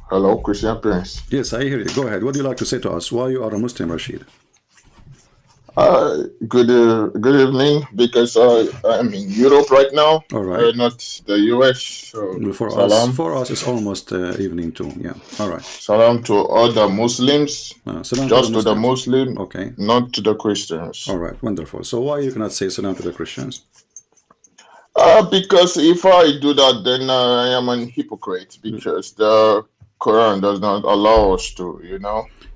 Hello, Christian Prince. Yes, I hear you. Go ahead. What do you like to say to us? Why you are a Muslim, Rashid? Good evening. Because I'm in Europe right now, All right. not the US. So Well, salam, for us, it's almost evening too. Yeah. All right. salam to all the Muslims, Salam to the just to the Muslims. Muslim, Okay. not to the Christians. All right. Wonderful. So why you cannot say salam to the Christians? Because if I do that, then I am an hypocrite. Because the Quran does not allow us to.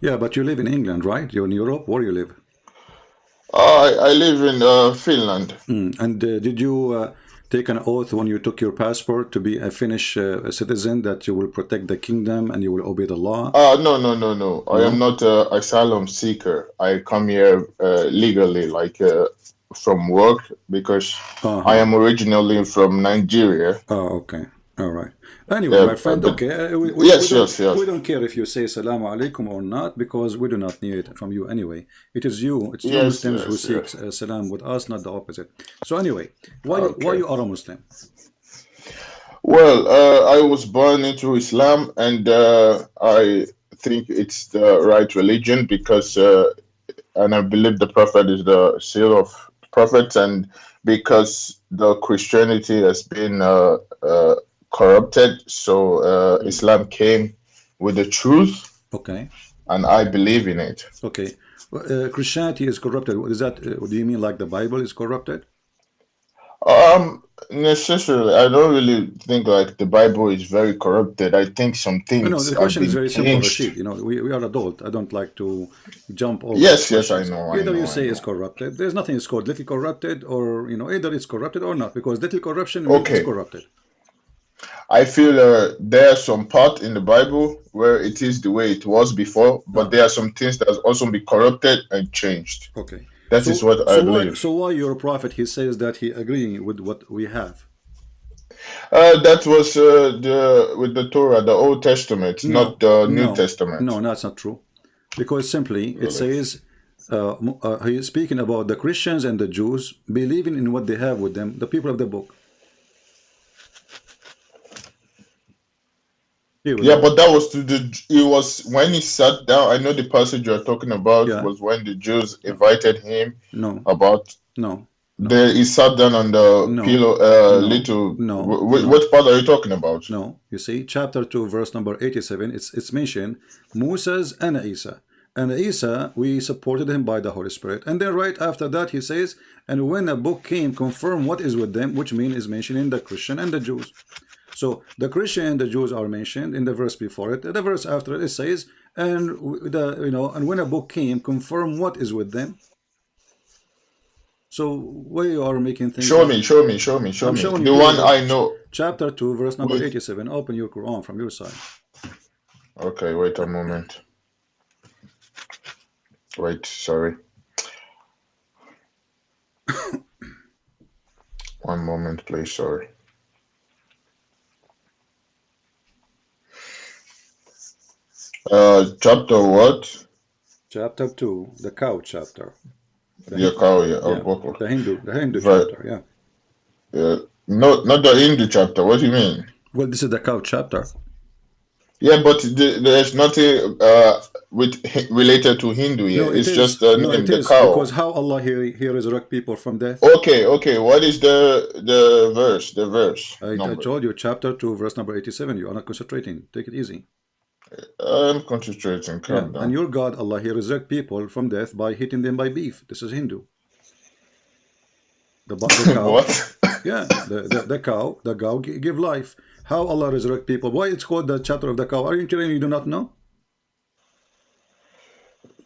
Yeah, but you live in England, right? You're in Europe. Where you live? I live in Finland. And did you take an oath when you took your passport to be a Finnish citizen that you will protect the kingdom and you will obey the law? No, no, no, no. I am No? not a asylum seeker. I come here legally, like from work, because I Uh-huh. am originally from Nigeria. Oh, okay. All right. Anyway, my friend, But okay, yes, yes, yes. we don't care if you say salamu alaikum or not because we do not need it from you anyway. It's you Yes, Muslims who yes, seek yes. salam with us, not the opposite. So anyway, why Okay. you are a Muslim? Well, I was born into Islam, and I think it's the right religion because, and I believe the Prophet is the seal of prophets, and because the Christianity has been corrupted, so Hmm. Islam came with the truth, Okay, and I believe in it. okay. Christianity is corrupted. What is that? Do you mean like the Bible is corrupted? Necessarily, I don't really think like the Bible is very corrupted. I think some No, things the have question is been very simple, changed. Rashid. You know, we are adult. I don't like to jump over the Yes, yes, I questions. know, I Either you know, I say it's know. corrupted. There's nothing is called little corrupted, or either it's corrupted or not, because little corruption means it's Okay, corrupted. I feel there are some part in the Bible where it is the way it was before, but Ah, there are some things that has also been corrupted and changed. okay. That is So what I so why believe. so why your prophet he says that he agreeing with what we have? That was the with the Torah, the Old Testament, not No, the New no, Testament. no, that's not true. Because simply it Really. says he is speaking about the Christians and the Jews believing in what they have with them, the people of the book. Here we Yeah, go. but that was to the. It was when he sat down. I know the passage you're talking about Yeah. was when the Jews No, invited him no, about. no, no, He sat down on the no, pillow. no, Little. no, no, What part are you talking about? no. You see, chapter 2, verse number 87, it's mentioned Moses and Isa. And Isa, we supported him by the Holy Spirit. And then right after that, he says, and when a book came, confirm what is with them, which mean is mentioning the Christian and the Jews. So the Christian and the Jews are mentioned in the verse before it. The verse after it, it says, and and when a book came, confirm what is with them. So why you are making things Show like me, show me, show me, show I'm me. showing you. The Here we one go. I know. Chapter 2, verse number Wait. 87. Open your Quran from your side. Okay, wait a moment. Wait, sorry. One moment, please. Sorry. Chapter what? Chapter 2, the cow chapter. Yeah, cow. Yeah, Yeah, okay. the Hindu But chapter. Yeah. no, not the Hindu chapter. What do you mean? Well, this is the cow chapter. Yeah, but there's nothing related to Hindu here. No, it It's just is. the No, it name, the is because cow. how Allah he resurrect people from death. Okay, okay. What is the verse? The verse I number. told you chapter 2, verse number 87. You are not concentrating. Take it easy. I'm concentrating. Yeah, Calm and down. your God Allah he resurrect people from death by hitting them by beef. This is Hindu. The cow. What? Yeah, the cow give life. How Allah resurrect people? Why it's called the chapter of the cow? Are you telling me you do not know?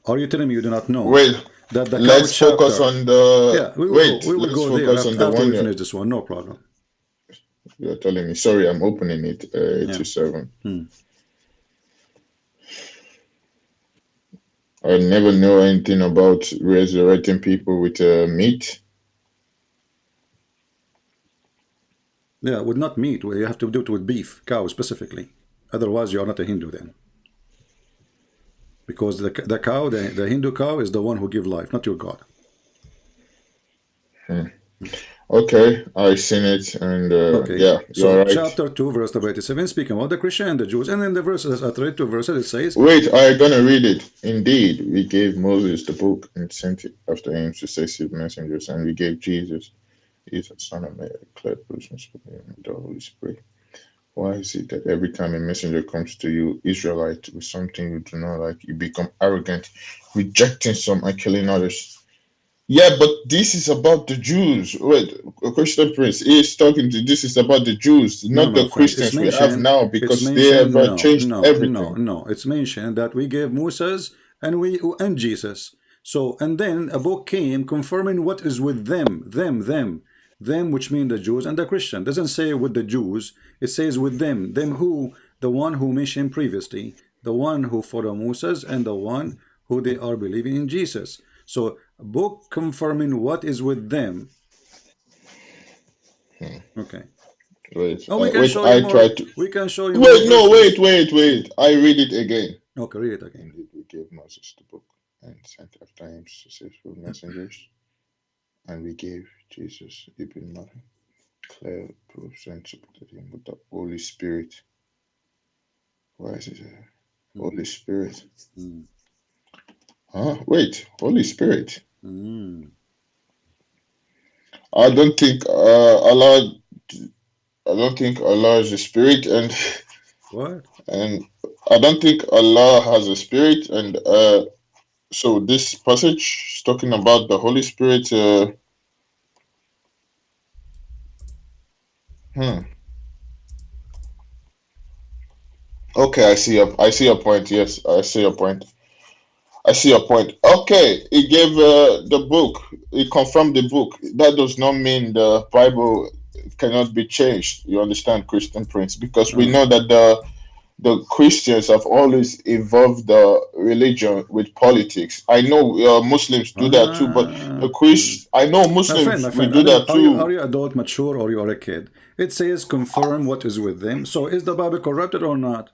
Are you telling me you do not know Wait. that the cow Let's focus chapter? on the. Yeah, we will go. Wait. We will Let's go there focus on the after one we finish this one. No problem. you're telling me. Sorry, I'm opening it. Yeah. 87. Hmm. I never know anything about resurrecting people with meat. Yeah, with not meat. You have to do it with beef, cow specifically. Otherwise, you are not a Hindu then. Because the cow, the Hindu cow, is the one who give life, not your God. Hmm. Okay, I seen it, and Okay, yeah, so you're right. chapter 2, verse number 87, speaking about the Christian and the Jews. And in the verses, I read two verses, it says, Wait, I gonna read it. Indeed, we gave Moses the book and sent it after him successive messengers, and we gave Jesus, he's the son of Mary, declared Christmas for him and the Holy Spirit. Why is it that every time a messenger comes to you, Israelite, with something you do not like, you become arrogant, rejecting some and killing others? Yeah, but this is about the Jews. Wait, Christian Prince is talking to this is about the Jews, no, not my the friend, it's Christians we have mentioned, now, it's because they have mentioned, no, changed no, no, everything. no. It's mentioned that we gave Moses and Jesus. So, and then a book came confirming what is with them, which mean the Jews and the Christian. Doesn't say with the Jews, it says with them who, the one who mentioned previously, the one who follow Moses and the one who they are believing in Jesus. So, a book confirming what is with them. Hmm. Okay. Wait, Oh, we can wait, show you I more. tried to. We can show you more Wait, no, wait, verses. wait, wait. I read it again. Okay, read it again. Indeed, we gave Moses the book and sent after him successful messengers, and we gave Jesus, even Mary, clear proofs and supported him with the Holy Spirit. Why is it Mm, Holy Spirit? mm, Huh? Wait, Holy Spirit. mm. I don't think Allah. I don't think Allah is a spirit, What? and I don't think Allah has a spirit, and so this passage is talking about the Holy Spirit. Hmm. Okay, I see your point. Yes, I see your point. I see your point. Okay, he gave the book. He confirmed the book. That does not mean the Bible cannot be changed. You understand, Christian Prince? Because we Uh, know that the Christians have always involved the religion with politics. I know Muslims do that too, but mm. I know My Muslims we friend, I do don't know. that Are too. you adult, mature, or you are a kid? It says confirm what is with them. So is the Bible corrupted or not?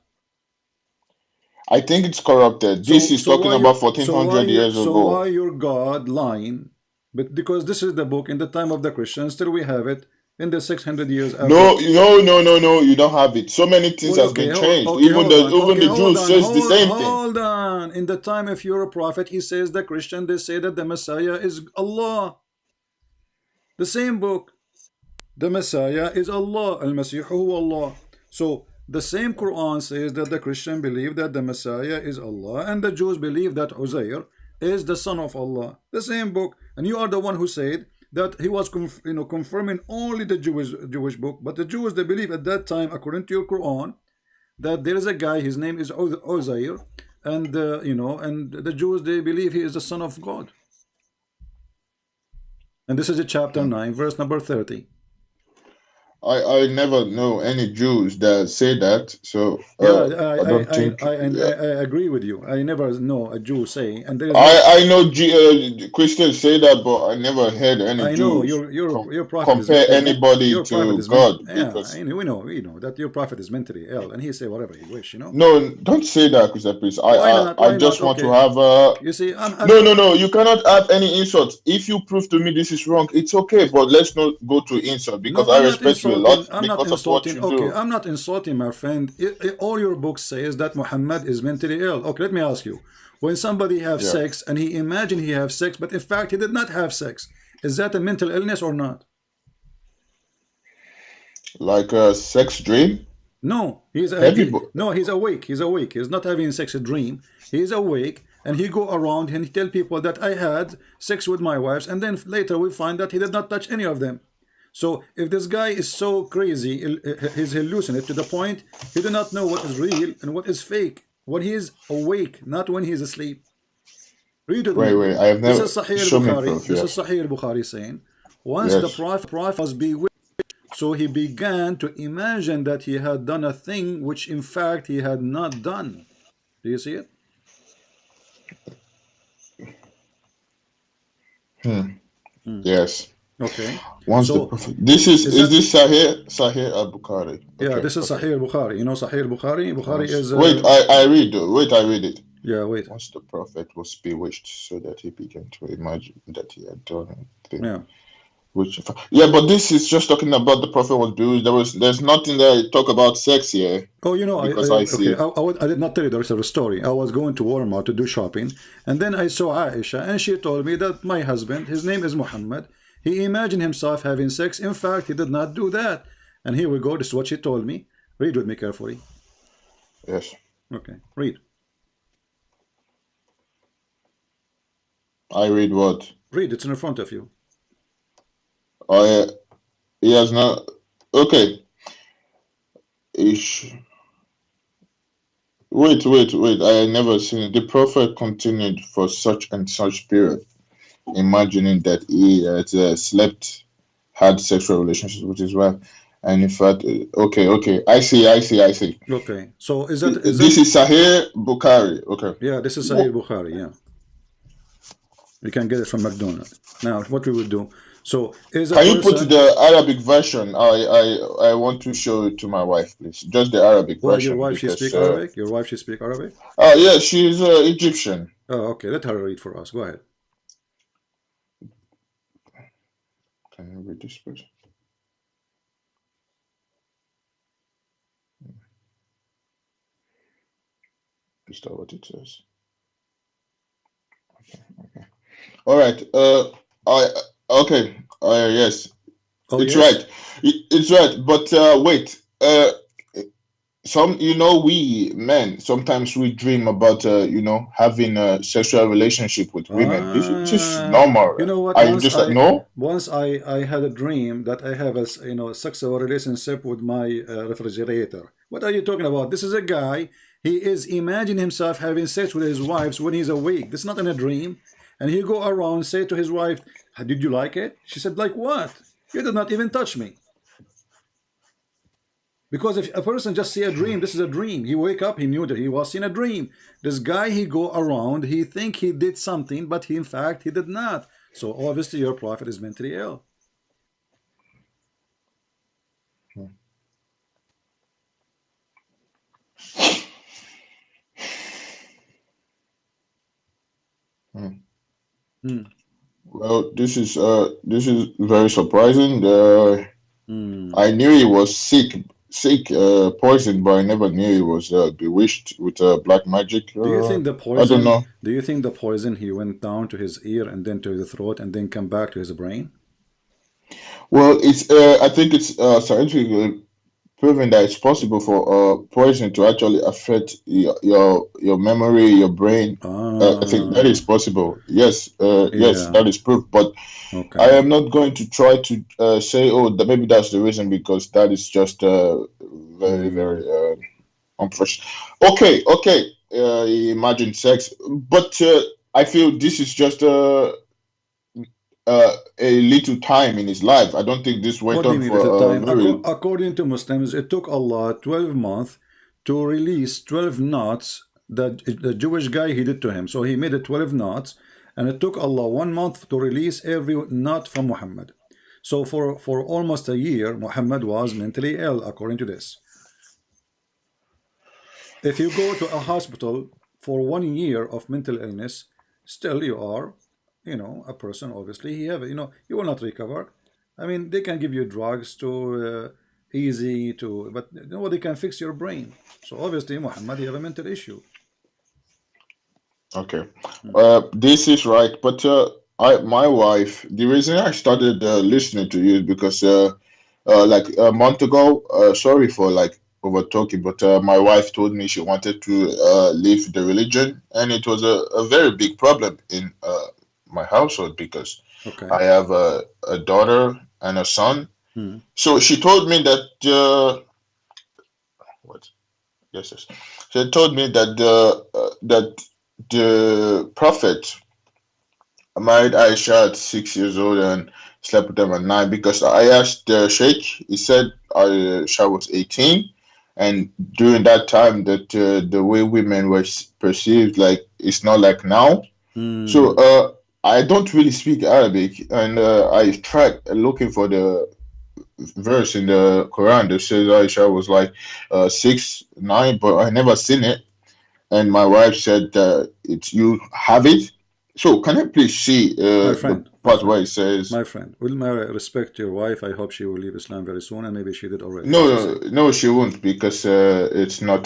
I think it's corrupted. This is talking about 1400 years So why ago. your God lying? But because this is the book in the time of the Christians, still we have it in the 600 years after. No, no, no, no, no. You don't have it. So many things Well, has okay, been changed. hold on. Even Okay, the hold Jews on. says the same thing. Hold on. In the time of your prophet, he says the Christian, they say that the Messiah is Allah. The same book. The Messiah is Allah. Al-Masihu huwa Allah. So the same Quran says that the Christian believe that the Messiah is Allah, and the Jews believe that Uzair is the son of Allah. The same book. And you are the one who said that he was confirming only the Jewish book, but the Jews, they believe at that time, according to your Quran, that there is a guy, his name is Uzair, and and the Jews, they believe he is the son of God. And this is a chapter Hmm. 9, verse number 30. I never know any Jews that say that. So Yeah, I don't think. I agree with you. I never know a Jew saying, and there is no. I know Christians say that, but I never heard any I know Jews your prophet compare anybody your prophet to is God yeah. because We know that your prophet is mentally ill, and he say whatever he wish. no, don't say that, Christian Priest. Why not? I Why not? just want to Okay, have you see, no, no, no. You cannot add any insult. If you prove to me this is wrong, it's okay. But let's not go to insult no, because I I'm not respect you a lot insulting. I'm not because of what insulting. you Okay, do. I'm not insulting, my friend. All your books says that Muhammad is mentally ill. Okay, let me ask you: when somebody have Yeah, sex and he imagine he have sex, but in fact he did not have sex, is that a mental illness or not? like a sex dream. No, Everybody. he's awake. He's awake. He's not having sex a dream. He's awake, and he go around and he tell people that I had sex with my wives, and then later we find that he did not touch any of them. So if this guy is so crazy, he's hallucinate to the point he do not know what is real and what is fake when he is awake, not when he is asleep. Read with Wait, me. wait. I have This never. is Sahih Show me al-Bukhari. proof. This is Yes, Sahih al-Bukhari saying, once the yes. prophet was bewitched, so he began to imagine that he had done a thing which in fact he had not done. Do you see it? Hmm. Hmm. Yes. Okay. Once the So prophet. This is is that this Sahih Al Bukhari. yeah, Okay, this is okay. Sahih al-Bukhari. You know Sahih al-Bukhari? Bukhari is Wait, I read. Wait, I read it. yeah, wait. Once the prophet was bewitched, so that he began to imagine that he had done a thing. Yeah. Which, yeah, but this is just talking about the prophet was bewitched. There's nothing that talk about sex here Oh, you know, because I see okay, it. I did not tell you the rest of the story. I was going to Walmart to do shopping, and then I saw Aisha, and she told me that my husband, his name is Muhammad, he imagined himself having sex. In fact, he did not do that. And here we go. This is what she told me. Read with me carefully. Yes, Okay, read. I read what. Read. It's in front of you. I he has not. Okay, ish. Wait. I had never seen it. The prophet continued for such and such period, imagining that he had slept, had sexual relationships with his wife, and in fact, okay. I see. Okay. So is that This is Sahih Bukhari. Okay. yeah? This is Sahih Bukhari. Yeah, you can get it from McDonald. Now, what we would do. So is a Can you put person. the Arabic version? I want to show it to my wife, please. Just the Arabic Well, your version wife she because speak Arabic. Your wife she speak Arabic. yeah, she's Egyptian. Oh, okay. Let her read for us. Go ahead. Can you read this, please? Is that what it says? Okay. All right. I okay. Yes, Oh it's yes. right. It's right. But wait. Some we men sometimes we dream about having a sexual relationship with women. This is just normal. You know what? Are you just like no? Once I had a dream that I have a sexual relationship with my refrigerator. What are you talking about? This is a guy. He is imagining himself having sex with his wives when he's awake. This is not in a dream. And he go around say to his wife, "Did you like it?" She said, "Like what? You did not even touch me." Because if a person just see a dream, this is a dream. He wake up, he knew that he was in a dream. This guy, he go around, he think he did something, but in fact he did not. So obviously your prophet is mentally ill. Hmm. Hmm. Well, this is very surprising. Hmm. I knew he was sick, poisoned, but I never knew he was bewitched with black magic. Do you think the I don't poison? know. Do you think the poison he went down to his ear and then to the throat and then come back to his brain? Well, it's I think it's scientifically proven that it's possible for poison to actually affect your memory, your brain. I think that is Ah, possible. Yes, yeah. that is proof. But I Okay. am not going to try to say, oh, that maybe that's the reason because that is just very Hmm. unprofessional. Okay. Imagine sex, but I feel this is just a little time in his life. I don't think this went What do you on mean for little a time? very. According to Muslims, it took Allah 12 months to release 12 knots that the Jewish guy he did to him. So he made it 12 knots, and it took Allah 1 month to release every knot from Muhammad. So for almost a year, Muhammad was mentally ill, according to this. If you go to a hospital for 1 year of mental illness, still you are, a person. Obviously, he have, you will not recover. I mean, they can give you drugs to easy to, but nobody can fix your brain. So obviously, Muhammad, you have a mental issue. Okay. Hmm. This is right, but my wife. The reason I started listening to you is because like a month ago. Sorry for like over talking, but my wife told me she wanted to leave the religion, and it was a very big problem in my household because Okay. I have a daughter and a son. Hmm. So she told me that what? Yes. She told me that the prophet married Aisha at 6 years old and slept with them at 9 because I asked the Sheikh, he said Aisha was 18, and during that time that the way women were perceived, like it's not like now. So Hmm. I don't really speak Arabic, and I tried looking for the verse in the Quran that says Aisha was like 6, 9, but I never seen it. And my wife said it's you have it. So can I please see My the friend, my part friend, where it says my friend. Will Mary respect your wife? I hope she will leave Islam very soon, and maybe she did already. no, What's he no, saying? no, she won't because it's not.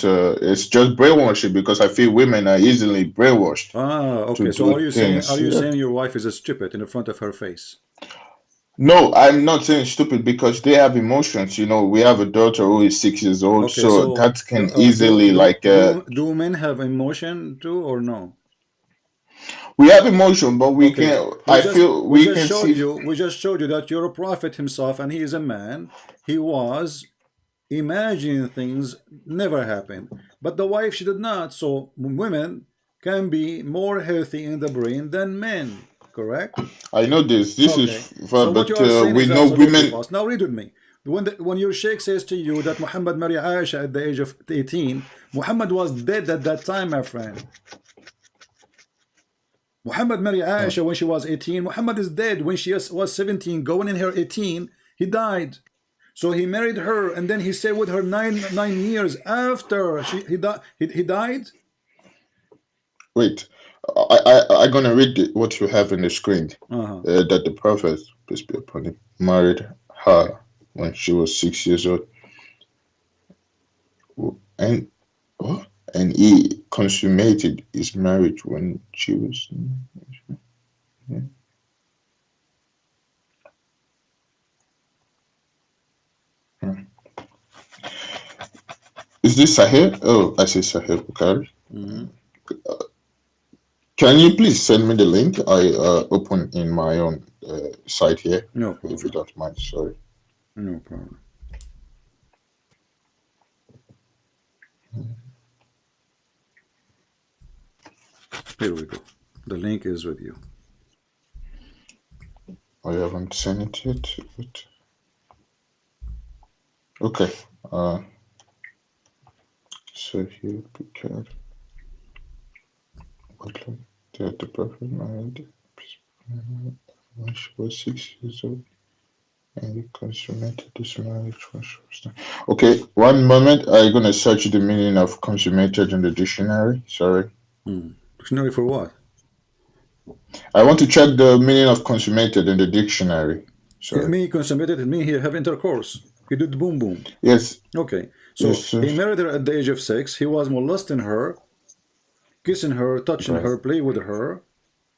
It's just brainwashing because I feel women are easily brainwashed Ah, to okay. So do are things. you Yeah. saying your wife is a stupid in the front of her face? No, I'm not saying stupid because they have emotions. We have a daughter who is 6 years old, Okay, so so that can easily like do men have emotion too or no? we have emotion, but we Okay, can. I feel we can see. we just showed you that your prophet himself, and he is a man. He was imagining things never happen, but the wife she did not. So women can be more healthy in the brain than men. Correct? I know this. This is Okay. So what you but are saying we is know absolutely women. false. Now read with me. When your sheikh says to you that Muhammad married Aisha at the age of 18, Muhammad was dead at that time, my friend. Muhammad married Hmm. Aisha when she was 18. Muhammad is dead when she was 17, going in her 18. He died. So he married her, and then he stayed with her nine years after he died. Wait, I gonna read what you have in the screen. Uh-huh. That the prophet, peace be upon him, married her when she was 6 years old, and what? And he consummated his marriage when she was. Hmm. Is this Sahih? Oh, I see Sahih Bukhari. Mm-hmm. Can you please send me the link? I open in my own site here, No if you problem. don't mind. Sorry. No problem. Here we go. The link is with you. I haven't sent it yet. Okay. Uh, Sahih Bukhari. What like that the prophet married when she was 6 years old, and he consummated this marriage when she was nine. Okay, one moment. I'm gonna search the meaning of consummated in the dictionary. Sorry. Dictionary for what? I want to check the meaning of consummated in the dictionary. It Sorry. mean consummated, it mean he have intercourse. He did boom boom. Yes, Okay. yes, So sir. he married her at the age of 6. He was molesting her, kissing her, touching Right. her, play with her,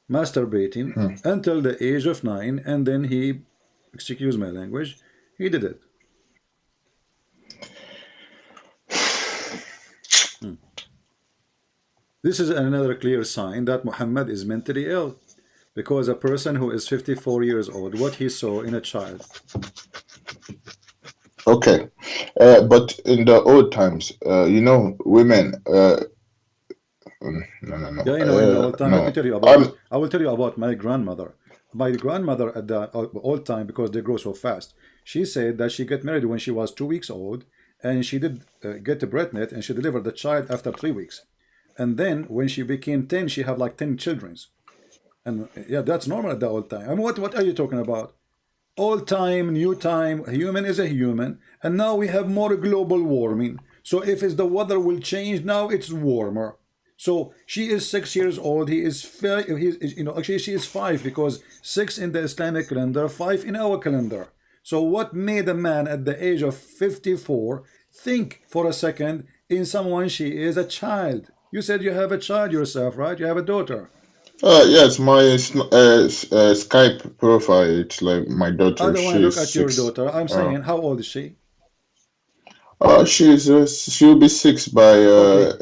masturbating Hmm. until the age of 9, and then he, excuse my language, he did it. This is another clear sign that Muhammad is mentally ill, because a person who is 54 years old, what he saw in a child. Okay. But in the old times, women. No, no, no. Yeah, in the old time, let me No. tell you about. I'm. I will tell you about my grandmother. My grandmother at the old time, because they grow so fast. She said that she got married when she was 2 weeks old, and she did get a pregnant, and she delivered the child after 3 weeks. And then when she became 10, she had like 10 children. And yeah, that's normal at the old time. I mean, what are you talking about? Old time, new time, human is a human, and now we have more global warming. So if it's the weather will change, now it's warmer. So she is 6 years old. He is five. Actually she is five, because six in the Islamic calendar, five in our calendar. So what made a man at the age of 54 think for a second in someone she is a child? You said you have a child yourself, right? You have a daughter. Yes, my Skype profile. It's like my I daughter. don't want to look She's at your 6. daughter. I'm saying, how old is she? She'll be 6 by Okay,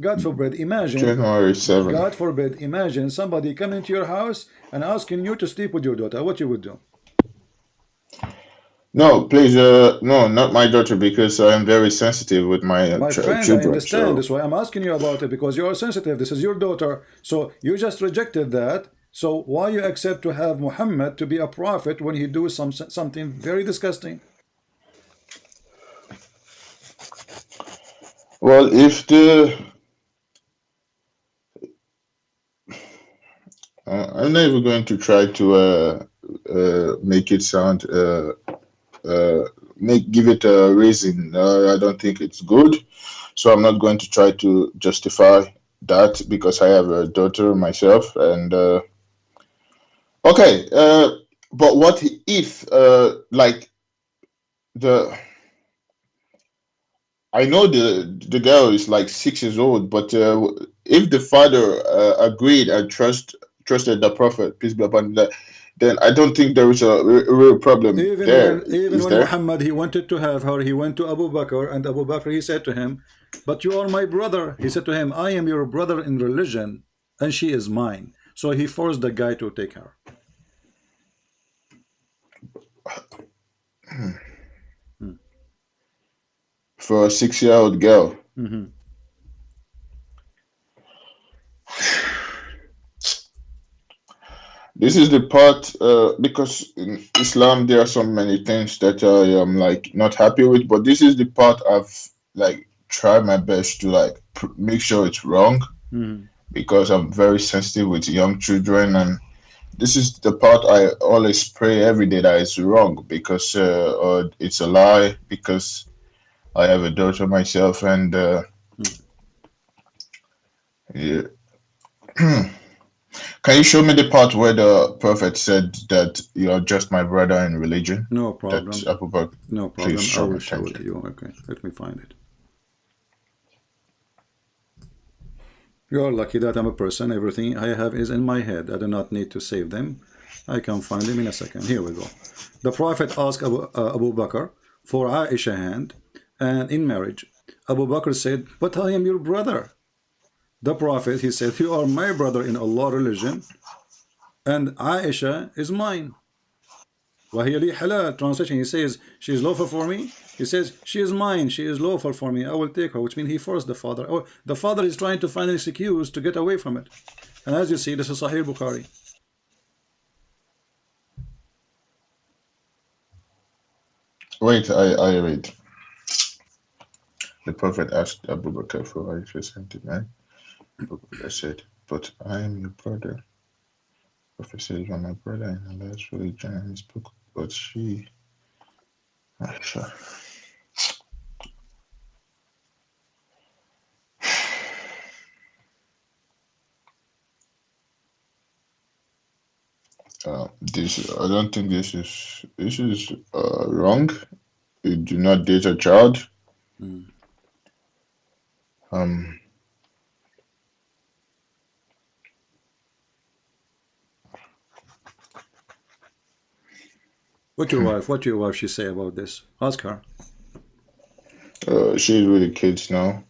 God forbid, imagine, January 7. God forbid, imagine somebody coming to your house and asking you to sleep with your daughter. What you would do? No, please, no, not my daughter because I am very sensitive with my My friend, I children. understand. So, That's why I'm asking you about it, because you are sensitive. This is your daughter. So you just rejected that. So why you accept to have Muhammad to be a prophet when he do something very disgusting? well, if I'm not even going to try to make it sound uh, give it a reason. I don't think it's good, so I'm not going to try to justify. that because I have a daughter myself. And okay, but what if like the I know the girl is like 6 years old, but if the father agreed and trusted the prophet, peace be upon him, then I don't think there is a real problem there. Even Is when there? Muhammad he wanted to have her, he went to Abu Bakr, and Abu Bakr he said to him, "But you are my brother." He said to him, "I am your brother in religion, and she is mine." So he forced the guy to take her. Mm. For a 6 year old girl? Mhm. This is the part because in Islam there are so many things that I am like not happy with, but this is the part I've like tried my best to like make sure it's wrong Mhm. because I'm very sensitive with young children, and this is the part I always pray every day that it's wrong because or it's a lie because I have a daughter myself, and Mm. yeah. Can you show me the part where the prophet said that you're just my brother in religion? No That problem. Abu Bakr, No please problem. I show will me. show Thank it you. to you. Okay, let me find it. You are lucky that I'm a person. Everything I have is in my head. I do not need to save them. I can find them in a second. Here we go. The Prophet asked Abu Bakr for Aisha hand and in marriage. Abu Bakr said, "But I am your brother." The Prophet, he said, "You are my brother in Allah religion, and Aisha is mine." وَهِيَ لِي halal. Translation, he says, "She is lawful for me." He says, "She is mine. She is lawful for me. I will take her," which means he forced the father. Oh, the father is trying to find an excuse to get away from it. And as you see, this is Sahih Bukhari. Wait, I read. The prophet asked Abu Bakr for Aisha sentiment. Abu Bakr said, "But I am your brother." Prophet said, "You are my brother in Allah's religion and his book." But she, Aisha, this I don't think this is wrong. You do not date a child. Mm. Um, What your wife she say about this? Ask her. she's with the kids now.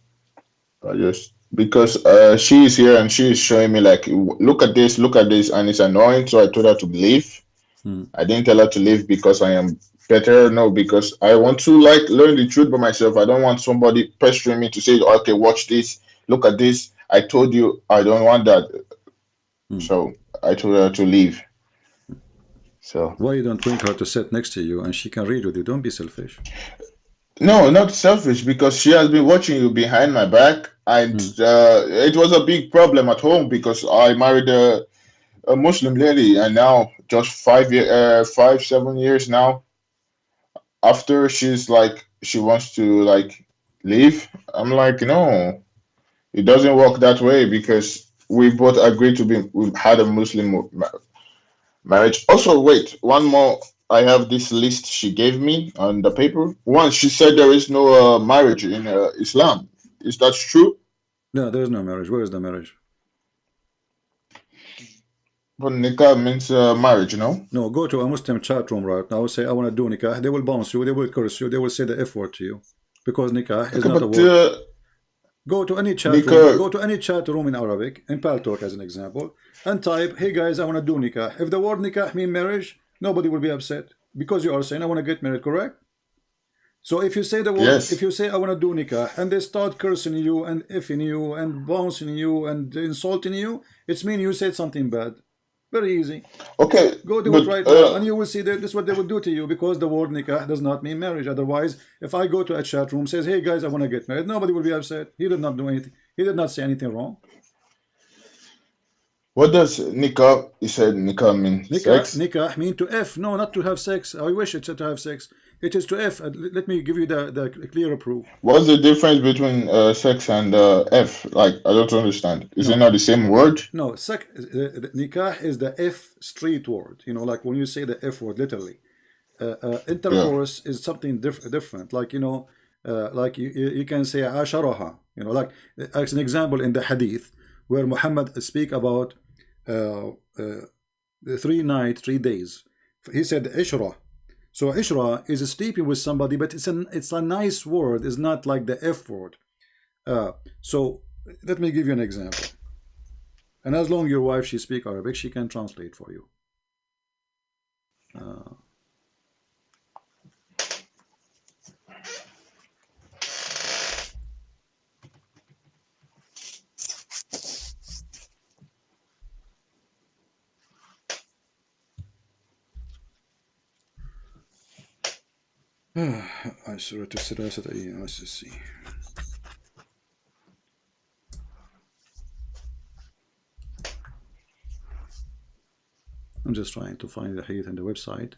I just because she is here and she is showing me like, look at this, and it's annoying. So I told her to leave. Mm. I didn't tell her to leave because I am better. No, because I want to like learn the truth by myself. I don't want somebody pestering me to say, okay, watch this, look at this. I told you I don't want that. Mm. So I told her to leave. So Why you don't bring her to sit next to you and she can read with you? Don't be selfish. no, not selfish because she has been watching you behind my back, and Mm. it was a big problem at home because I married a Muslim lady, and now just 7 years now after she's like she wants to like leave. I'm like, no, it doesn't work that way because we both agreed to be. We had a Muslim marriage. Also, wait, one more. I have this list she gave me on the paper. One, she said there is no marriage in Islam. Is that true? No, there is no marriage. Where is the marriage? But nikah means marriage, no? No, go to a Muslim chat room right now. Say, I want to do nikah. They will bounce you. They will curse you. They will say the F word to you. Because nikah is Okay, not a but word. Go to any chat room. nikah, Go to any chat room in Arabic, in Paltalk as an example, and type, "Hey guys, I want to do nikah." If the word nikah mean marriage, nobody will be upset because you are saying, "I want to get married," correct? So if you say the word, if yes. you say, "I want to do nikah," and they start cursing you and effing you and bouncing you and insulting you, it's mean you said something bad. Very easy. Okay, Go do it but right now, and you will see that this is what they will do to you because the word nikah does not mean marriage. Otherwise, if I go to a chat room, says, "Hey guys, I want to get married," nobody will be upset. He did not do anything. He did not say anything wrong. What does nikah? You said nikah mean sex? Nikah mean to F. No, not to have sex. I wish it said to have sex. It is to F. Let me give you the clearer proof. What's the difference between sex and F? Like, I don't understand. Is it No, not the same word? no. Nikah is the F street word. Like when you say the F word, literally. Yeah. Intercourse is something different. Like, like you can say asharaha. Like as an example in the hadith where Muhammad speak about uh, uh, 3 nights, 3 days. He said ishra. So ishra is sleeping with somebody, but it's a nice word. It's not like the F word. So let me give you an example. And as long your wife she speak Arabic, she can translate for you. Uh, عشرة ثلاثة أيام. Let's just see. I'm just trying to find the hadith on the website.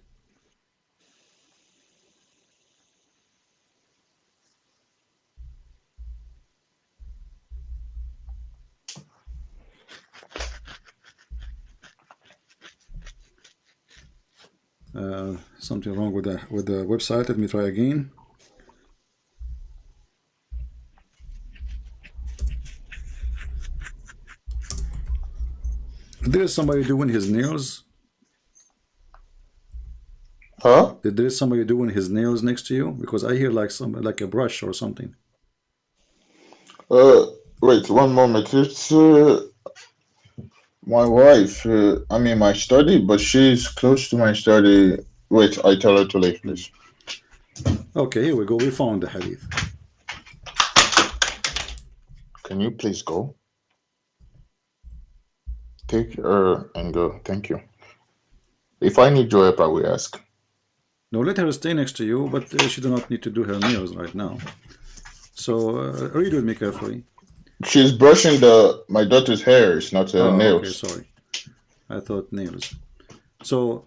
Something wrong with the website. Let me try again. There is somebody doing his nails. Huh? There is somebody doing his nails next to you because I hear like a brush or something. Uh, Wait one moment. It's my wife. I'm in my study, but she's close to my study. Wait, I tell her to leave, please. Okay, here we go. We found the hadith. Can you please go? Take her and go. Thank you. If I need your help, I will ask. No, let her stay next to you, but she does not need to do her nails right now. So read with me carefully. She's brushing my daughter's hair. It's not her Oh, okay, nails. sorry. I thought nails. So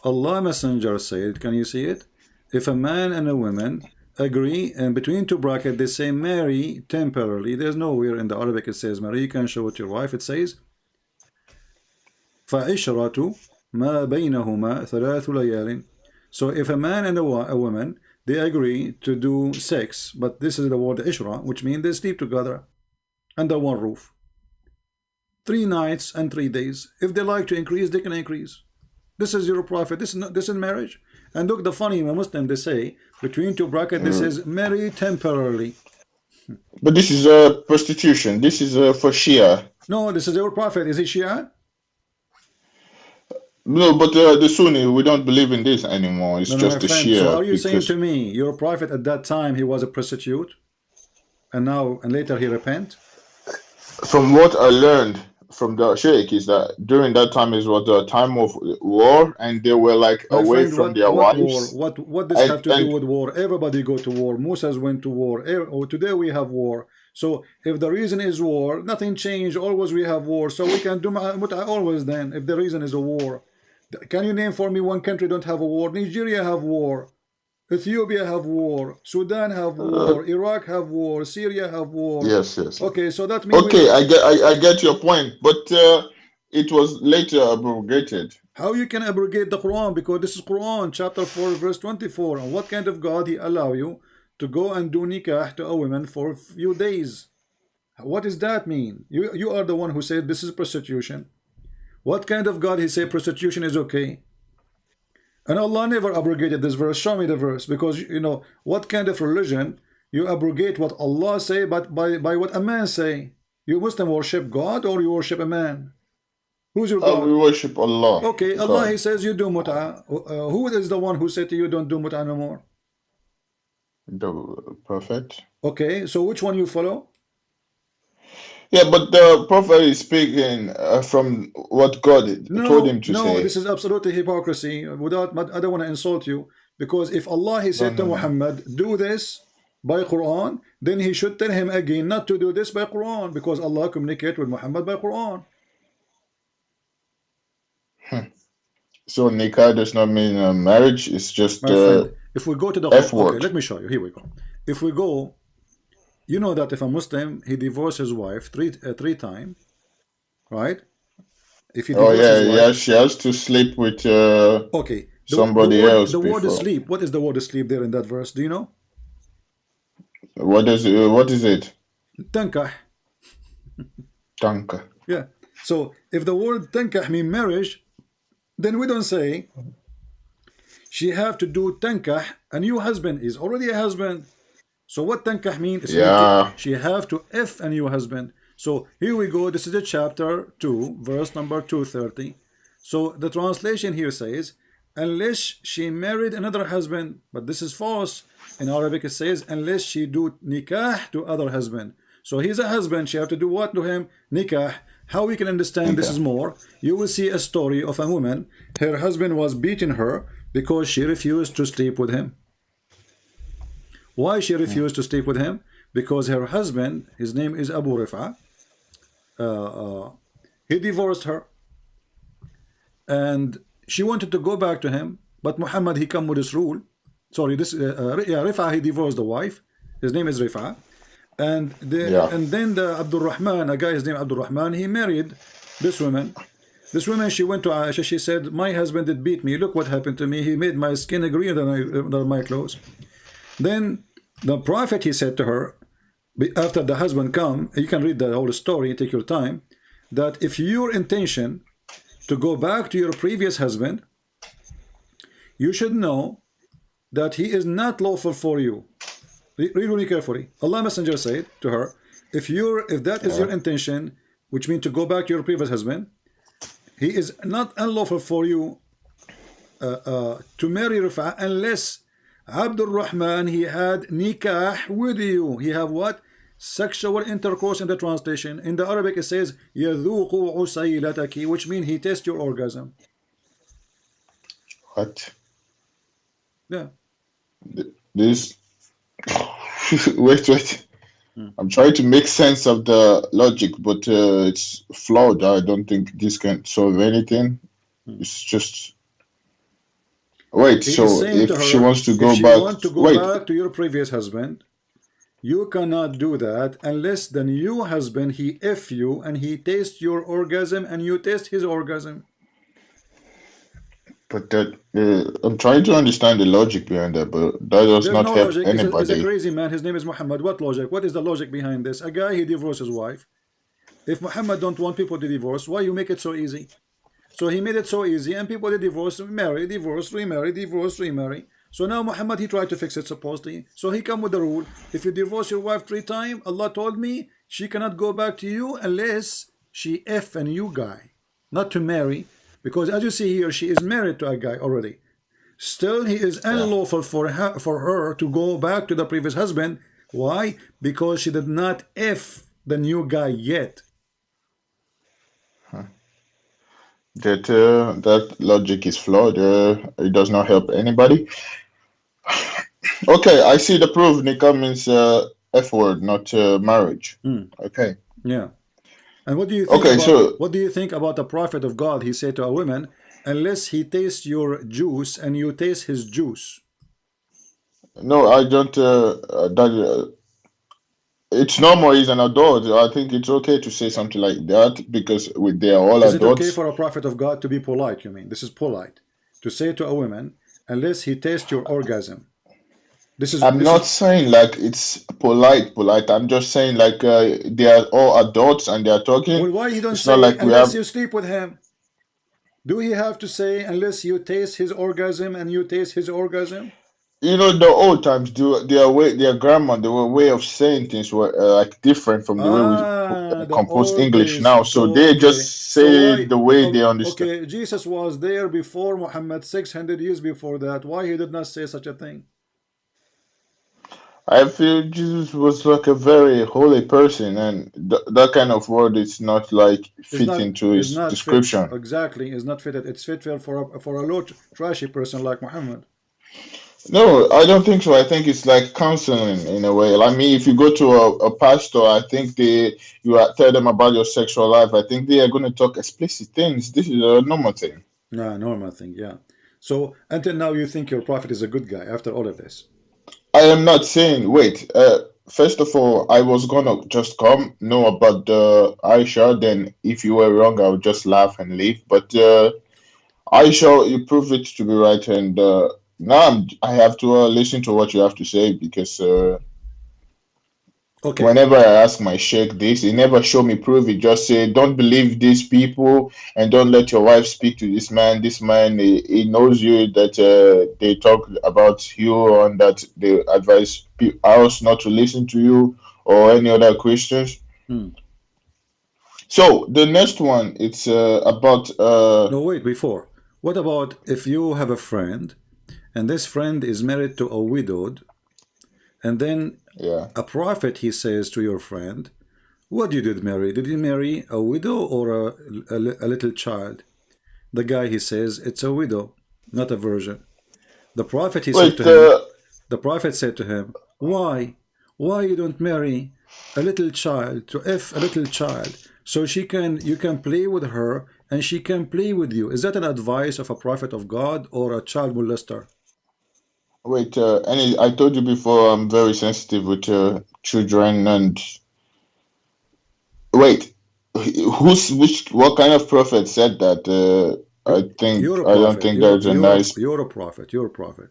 Allah Messenger said, can you see it? If a man and a woman agree, and between two brackets they say marry temporarily, there's nowhere in the Arabic it says marry. You can show it to your wife. It says فَعِشْرَةُ مَا بَيْنَهُمَا ثَلَاثُ لَيَالٍ. So if a man and a woman, they agree to do sex, but this is the word ishra, which means they sleep together under one roof. 3 nights and 3 days. If they like to increase, they can increase. This is your prophet. This is marriage. And look, the funny Muslim, they say between two brackets, this is marry temporarily. But this is prostitution. This is for Shia. No, this is your prophet. Is he Shia? No, but the Sunni, we don't believe in this anymore. It's No, my just the friend. So are Shia you saying because to me your prophet at that time he was a prostitute, and later he repent? from what I learned from the Sheikh is that during that time is what the time of war, and they were like My away friend, from their what war? wives, What this have and to do with war? Everybody go to war. Moses went to war. Today we have war. So if the reason is war, nothing changed. Always we have war. So we can do mut'a always then. If the reason is a war, can you name for me one country don't have a war? Nigeria have war. Ethiopia have war. Sudan have war. Iraq have war. Syria have war. yes, yes. Okay, so that means we Okay, don't. I get your point, but it was later abrogated. How you can abrogate the Quran? Because this is Quran, chapter 4, verse 24. And what kind of God he allow you to go and do nikah to a woman for a few days? What does that mean? You are the one who said this is prostitution. What kind of God he say prostitution is okay? And Allah never abrogated this verse. Show me the verse. Because what kind of religion you abrogate what Allah say but by what a man say? You Muslim worship God or you worship a man? Who's your We God? worship Allah, Okay, Allah, God. He says you do mut'ah. Who is the one who said to you don't do mut'ah no more? The Prophet. Okay, so which one you follow? Yeah, but the Prophet is speaking from what God told him No, to no, say. this is absolutely hypocrisy. I don't want to insult you because if Allah He No, said to no, no. Muhammad, do this by Quran, then He should tell him again not to do this by Quran because Allah communicate with Muhammad by Quran. So nikah does not mean marriage. It's just My friend, if we go to the F okay, word. let me show you. Here we go. If we go, you know that if a Muslim he divorces his wife three times, right? If he Oh divorces yeah, his yeah. wife, She has to sleep with okay. The somebody word else the word before. sleep. What is the word sleep there in that verse? Do you know? What is it? What is it? Tankah. Tanka. Yeah. So if the word tankah mean marriage, then we don't say she have to do tankah. A new husband is already a husband. So what tankah mean is Yeah. she have to F a new husband. So here we go. This is the chapter 2, verse number 230. So the translation here says, unless she married another husband, but this is false. In Arabic it says, unless she do nikah to other husband. So he's a husband. She have to do what to him? Nikah. How we can understand this Okay. is more? You will see a story of a woman. Her husband was beating her because she refused to sleep with him. Why she refused to sleep with him? Because her husband, his name is Abu Rifa, he divorced her, and she wanted to go back to him, but Muhammad he come with this rule. Sorry, this yeah, Rifa he divorced the wife. His name is Rifa, Yeah. and then the Abdul Rahman, a guy his name Abdul Rahman, he married this woman. This woman, she went to Aisha. She said, "My husband did beat me. Look what happened to me. He made my skin greener than my clothes." Then the prophet he said to her, after the husband come, you can read the whole story, take your time, that if your intention to go back to your previous husband, you should know that he is not lawful for you. Read really carefully. Allah Messenger said to her, if that is Yeah. your intention, which means to go back to your previous husband, he is not unlawful for you to marry Rifa unless Abdul Rahman he had nikah with you. He have what? Sexual intercourse in the translation. In the Arabic it says يذوق عسيلتك, which means he tests your orgasm. What? Yeah. This. Wait. Hmm. I'm trying to make sense of the logic, but it's flawed. I don't think this can solve anything. Hmm. It's just wait. He is So saying to if she her, wants to if go she back, want to go wait. back to your previous husband, you cannot do that unless the new husband he F you and he tastes your orgasm and you taste his orgasm. But that I'm trying to understand the logic behind that, but that does There's not no help logic. It's a anybody. crazy man. His name is Muhammad. What logic? What is the logic behind this? A guy, he divorced his wife. If Muhammad don't want people to divorce, why you make it so easy? So he made it so easy, and people they divorce, marry, divorce, remarry, divorce, remarry. So now Muhammad he tried to fix it supposedly. So he come with the rule: if you divorce your wife 3 times, Allah told me she cannot go back to you unless she F a new guy, not to marry, because as you see here, she is married to a guy already. Still, he is Yeah. unlawful for her to go back to the previous husband. Why? Because she did not F the new guy yet. That logic is flawed. It does not help anybody. Okay, I see the proof. Nikah means F word, not marriage. Hmm. Okay. Yeah. And Okay, so what do you think about the prophet of God? He said to a woman, unless he tastes your juice and you taste his juice. no, I don't. That it's normal. He's an adult. I think it's okay to say something like that because they are all Is it okay adults. for a prophet of God to be polite? You mean this is polite to say to a woman, unless he tastes your orgasm. I'm This not is saying like it's polite. I'm just saying like they are all adults and they are talking. well. Why he don't It's not say like we unless have, you sleep with him? Do he have to say unless you taste his orgasm and you taste his orgasm? the old times. Their grammar, their way of saying things were like different from the way we The compose old English days. now. So So they okay. just So say why? it the way they understand. Okay, Jesus was there before Muhammad, 600 years before that. Why he did not say such a thing? I feel Jesus was like a very holy person, and that kind of word is not like fit into Is his not fit description. exactly. Is not fitted. It's fit for a low trashy person like Muhammad. No, I don't think so. I think it's like counseling in a way. I mean, if you go to a pastor, I think tell them about your sexual life. I think they are going to talk explicit things. This is a normal thing. Nah, normal thing, yeah. So until now, you think your prophet is a good guy after all of this? I am not saying, wait, first of all, I was gonna just come, know about the Aisha, then if you were wrong, I would just laugh and leave. But Aisha, you prove it to be right, and now I have to listen to what you have to say because Okay, whenever I ask my sheikh this, he never show me proof. He just say, "Don't believe these people, and don't let your wife speak to this man. This man, he knows you. That they talk about you, and that they advise us not to listen to you or any other Christians." hmm. So the next one, it's about No, wait, before. What about if you have a friend and this friend is married to a widowed, and then yeah. a prophet he says to your friend, what you did marry? Did you marry a widow or a little child? The guy he says it's a widow, not a virgin. The prophet he said Wait, to him, the prophet said to him, why? Why you don't marry a little child to if a little child so she can you can play with her and she can play with you? Is that an advice of a prophet of God or a child molester? wait. Any, I told you before, I'm very sensitive with children and wait, what kind of prophet said that? You're a I don't prophet. think there's a nice You're a prophet. You're a prophet.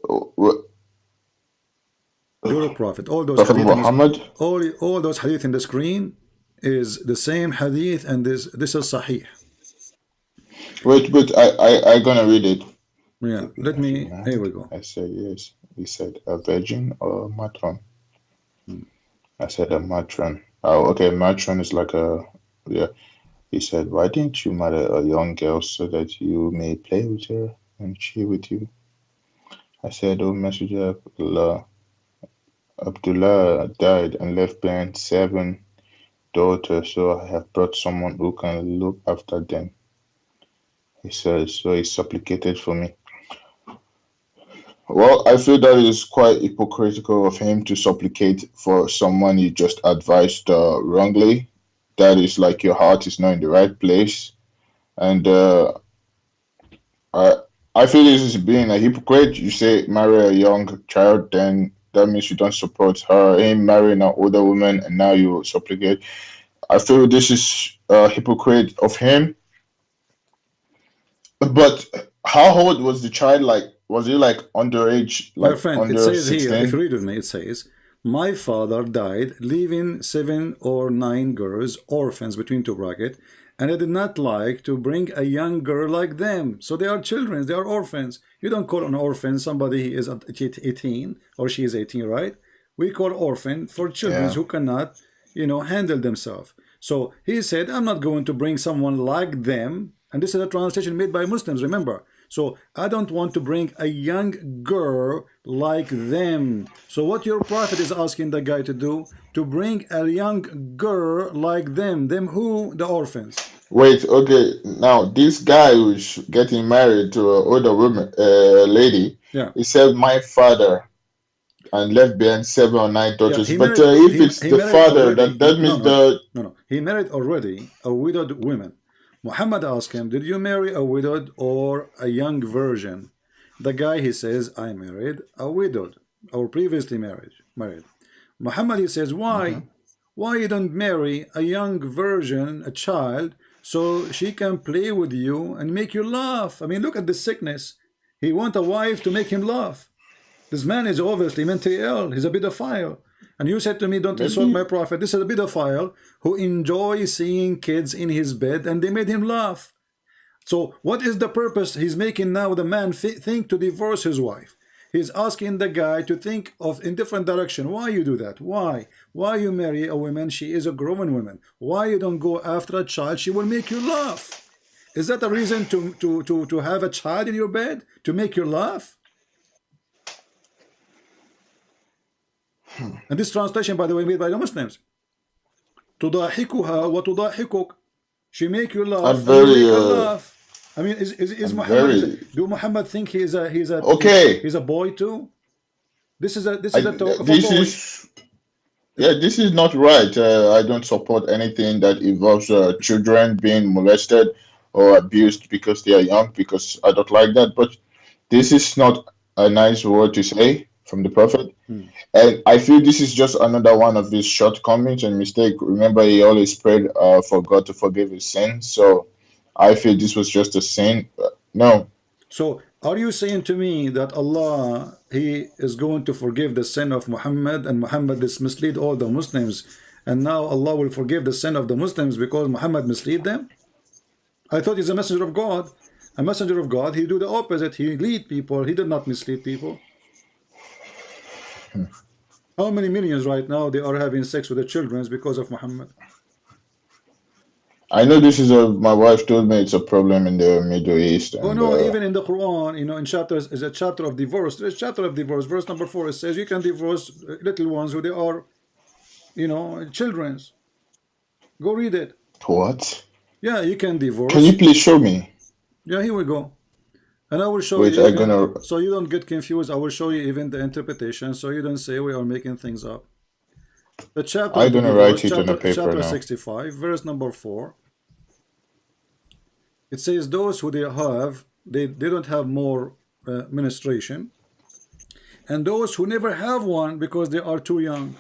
uh, You're a prophet. All those Prophet hadith in this, Muhammad. all those hadith in the screen is the same hadith, and this is sahih. Wait, I gonna read it. Yeah. To be Let of a me. Here man, we go. I said yes. He said a virgin or a matron. Hmm. I said a matron. Oh, okay, matron is like a yeah. He said, why didn't you marry a young girl so that you may play with her and she with you? I said, oh Messenger of Allah, Abdullah died and left behind 7 daughters, so I have brought someone who can look after them. He says, so he supplicated for me. Well, I feel that is quite hypocritical of him to supplicate for someone you just advised wrongly. That is like your heart is not in the right place. And I, I feel this is being a hypocrite. You say marry a young child, then that means you don't support her. Him marrying an older woman, and now you supplicate. I feel this is a hypocrite of him. But how old was the child? Like, was he like underage, My like friend, it under says here, if you 16? read with me, it says, my father died, leaving 7 or 9 girls, orphans between two brackets, and I did not like to bring a young girl like them. So they are children, they are orphans. You don't call an orphan somebody who is at 18 or she is 18, right? We call orphan for children Yeah. who cannot, handle themselves. So he said, I'm not going to bring someone like them. And this is a translation made by Muslims, remember. So I don't want to bring a young girl like them. So what your prophet is asking the guy to do, to bring a young girl like them. Them who? The orphans. Wait, okay. Now this guy who's getting married to an older woman, lady, Yeah. he said my father and left behind 7 or 9 Yeah, daughters. he But married if he, it's he the married father, that already. that No, means no, no. the No, no. He married already a widowed woman. Muhammad asked him, did you marry a widowed or a young virgin? The guy he says, I married a widowed or previously married. Muhammad he says, why? Mhm. Why you don't marry a young virgin, a child, so she can play with you and make you laugh? I mean, look at the sickness. He want a wife to make him laugh. This man is obviously mentally ill. He's a pedophile. And you said to me, don't insult my Maybe. prophet. This is a pedophile who enjoys seeing kids in his bed and they made him laugh. So what is the purpose he's making now the man think to divorce his wife? He's asking the guy to think of in different direction. Why you do that? Why? Why you marry a woman? She is a grown woman. Why you don't go after a child? She will make you laugh. Is that a reason to have a child in your bed to make you laugh? And this translation, by the way, made by the Muslims. تضاحكها وتضاحكك. She make you I'm laugh and you very make her laugh. I mean, is I'm Muhammad very do Muhammad think okay. he's a boy too? This I is a talk of a this boy. is Yeah, this is not right. I don't support anything that involves children being molested. or abused because they are young, because I don't like that. But this is not a nice word to say from the Prophet. Hmm. And I feel this is just another one of his shortcomings and mistake. Remember, he always prayed for God to forgive his sins. So I feel this was just a sin. No, So are you saying to me that Allah, He is going to forgive the sin of Muhammad, and Muhammad is mislead all the Muslims, and now Allah will forgive the sin of the Muslims because Muhammad mislead them? I thought he's a messenger of God. A messenger of God, he do the opposite. He lead people. He did not mislead people. How many millions right now they are having sex with the children because of Muhammad? I know this is a. My wife told me it's a problem in the Middle East, Oh and no, even in the Quran, in chapters is a chapter of divorce. There's a chapter of divorce. Verse number 4, it says you can divorce little ones who they are, children's. Go read it. what? Yeah, you can Can you divorce. please show me? Yeah, here we go. And I will show Wait, you I'm even gonna. so you don't get confused. I will show you even the interpretation so you don't say we are making things up. The chapter I'm of the gonna divorce, write it on a chapter paper now. 65, verse number 4. It says those who they don't have more ministration, and those who never have one because they are too young.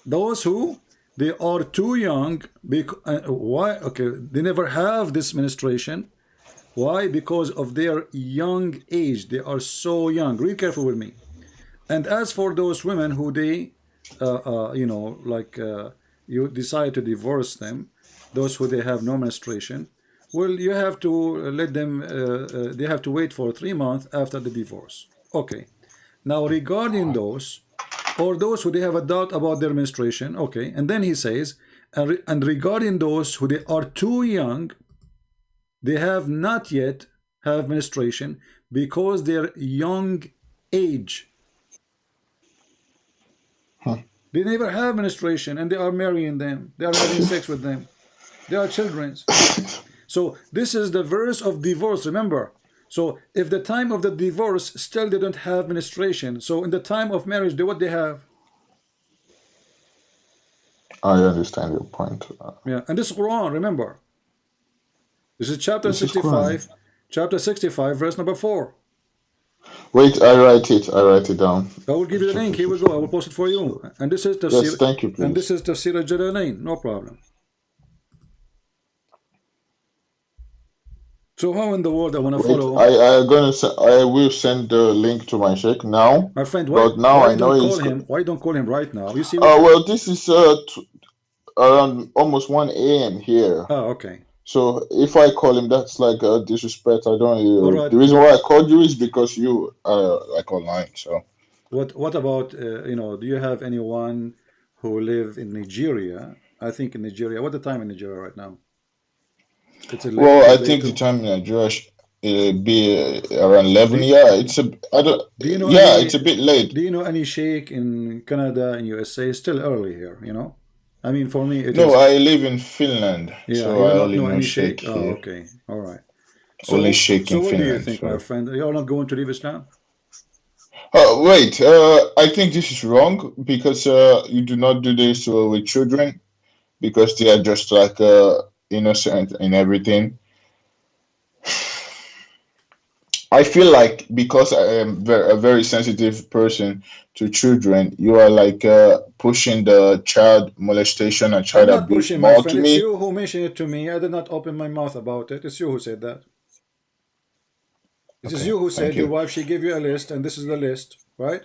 Those who they are too young because why? Okay, they never have this ministration. Why? Because of their young age. They are so young. Read careful with me. And as for those women who they, like you decide to divorce them, those who they have no menstruation, well, you have to let them. They have to wait for 3 months after the divorce. Okay. Now regarding those, or those who they have a doubt about their menstruation, okay, and then he says, and regarding those who they are too young, they have not yet have menstruation because their young age. Huh. They never have menstruation and they are marrying them. They are having sex with them. They are children's. So this is the verse of divorce, remember. So if the time of the divorce still they don't have menstruation, so in the time of marriage, what they have? I understand your point. Yeah, and this is Quran, remember. This is chapter This is Quran. 65, chapter 65, verse number 4. Wait, I write it. I write it down. I will give you the link. Chapter Here we go. I will 65. post it for you. And this is Yes, Tafsir, thank you, and this please. is Tafsir al-Jalalain. No problem. So how in the world I want to Wait, follow I will send the link to my sheikh now, my friend? Why but now why I you know don't he's. call him? Why you don't call him right now? You see, Well, this is around almost 1 a.m. here. oh, okay. So if I call him, that's like a disrespect. I don't. All right. The reason why I called you is because you are like online. So What about do you have anyone who live in Nigeria? I think in Nigeria. What the time in Nigeria right now? It well, is I think the later. time in Nigeria be around 11. Do, Yeah, it's a. I don't. do you know Yeah, any it's a bit late. do you know any sheikh in Canada and USA? It's still early here, I mean, for me it No, is. I live in Finland, Yeah, so you do I not only know know any Sheikh sheikh. Oh, here. okay. All right. Only So Sheikh so in what do you Finland. think, my So. friend? You're not going to leave Islam? Wait, I think this is wrong because you do not do this with children because they are just like innocent and everything. I feel like because I am a very sensitive person to children, you are like pushing the child molestation and I'm child not abuse pushing, my more to friend. It's me. you who mentioned it to me. I did not open my mouth about it. It's you who said that. It is Okay, you who thank said your you. wife, she gave you a list, and this is the list, right?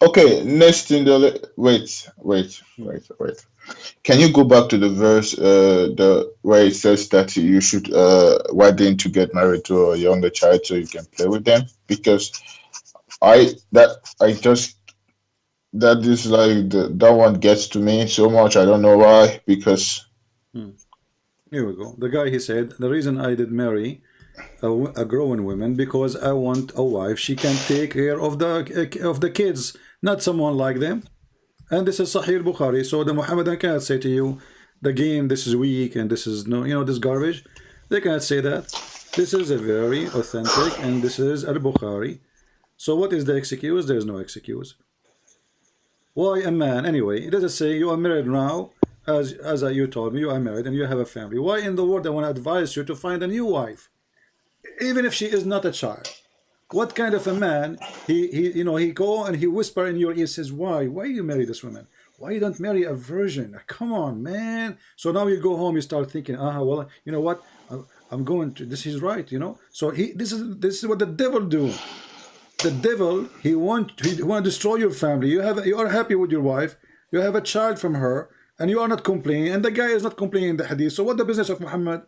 Okay, next in the Hmm. wait. Can you go back to the verse, the where it says that you should, why didn't you get married to a younger child so you can play with them? Because I just that is like that one gets to me so much. I don't know why. Because Hmm. Here we go. The guy, he said, the reason I did marry a growing woman because I want a wife. She can take care of the kids, not someone like them. And this is Sahih Bukhari. So the Muhammadan cannot say to you, the game, this is weak and this is no, this garbage. They cannot say that. This is a very authentic, and this is Al Bukhari. So what is the excuse? There is no excuse. Why a man? Anyway, it doesn't say you are married now as you told me, you are married and you have a family. Why in the world I want to advise you to find a new wife, even if she is not a child? What kind of a man he go and he whisper in your ear, says, why you marry this woman? Why you don't marry a virgin? Come on, man. So now you go home, you start thinking, well, you know what? I'm going to. This is right, you know. So this is what the devil do. The devil he want to destroy your family. You are happy with your wife. You have a child from her, and you are not complaining. And the guy is not complaining in the hadith. So what the business of Muhammad?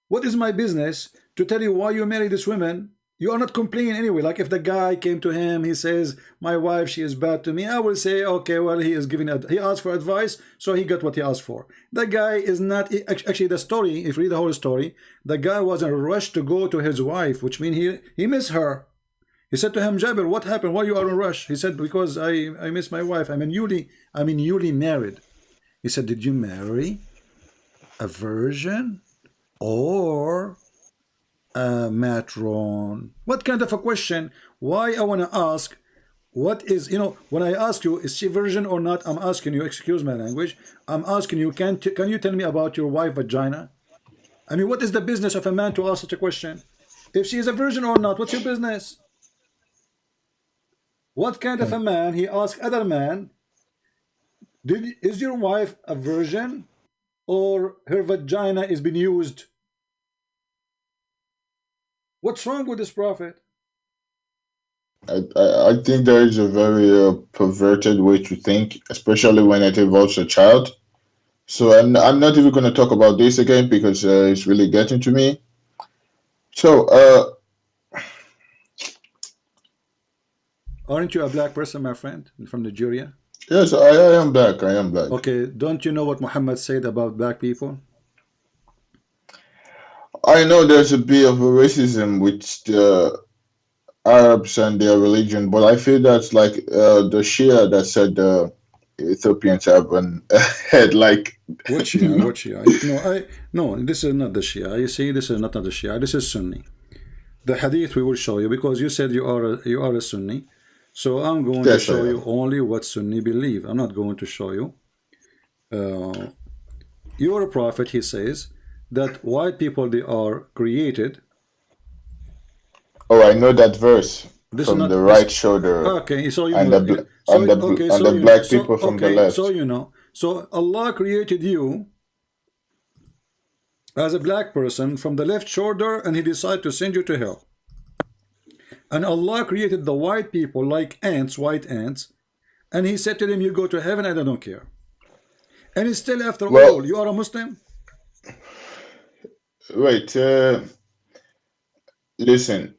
What is my business to tell you why you marry this woman? You are not complaining anyway. Like if the guy came to him, he says, my wife, she is bad to me. I will say, okay, well, he asked for advice, so he got what he asked for. The guy is not, actually the story, if you read the whole story, the guy was in a rush to go to his wife, which means he missed her. He said to him, Jabir, what happened? Why you are in a rush? He said, because I miss my wife. I'm newly married. He said, did you marry a virgin or a matron? What kind of a question? Why I want to ask, what is, when I ask you, is she virgin or not? I'm asking you, excuse my language, I'm asking you, can you tell me about your wife vagina? I mean, what is the business of a man to ask such a question? If she is a virgin or not, what's your business? What kind of a man, he asks other man, is your wife a virgin or her vagina is being used? What's wrong with this prophet? I think there is a very perverted way to think, especially when it involves a child. So I'm not even going to talk about this again because it's really getting to me. So Aren't you a black person, my friend, from Nigeria? yes, I am black. I am black. Okay, don't you know what Muhammad said about black people? I know there's a bit of a racism with the Arabs and their religion, but I feel that's like the Shia that said the Ethiopians have an head like What you Shia? know. What Shia? No, this is not the Shia. You see, this is not the Shia. This is Sunni. The hadith we will show you because you said you are a Sunni. So I'm going to Yes, I show you am. only what Sunni believe. I'm not going to show you. Your prophet, he says that white people, they are created. Oh, I know that verse This is from not the this. right shoulder, Okay, so you and know. So okay, and so the you know. black So people from the okay, so left. you know. So Allah created you as a black person from the left shoulder, and He decided to send you to hell. And Allah created the white people like ants, white ants, and He said to them, "You go to heaven, and I don't care." And still, after all, Well, you are a Muslim. wait. Listen,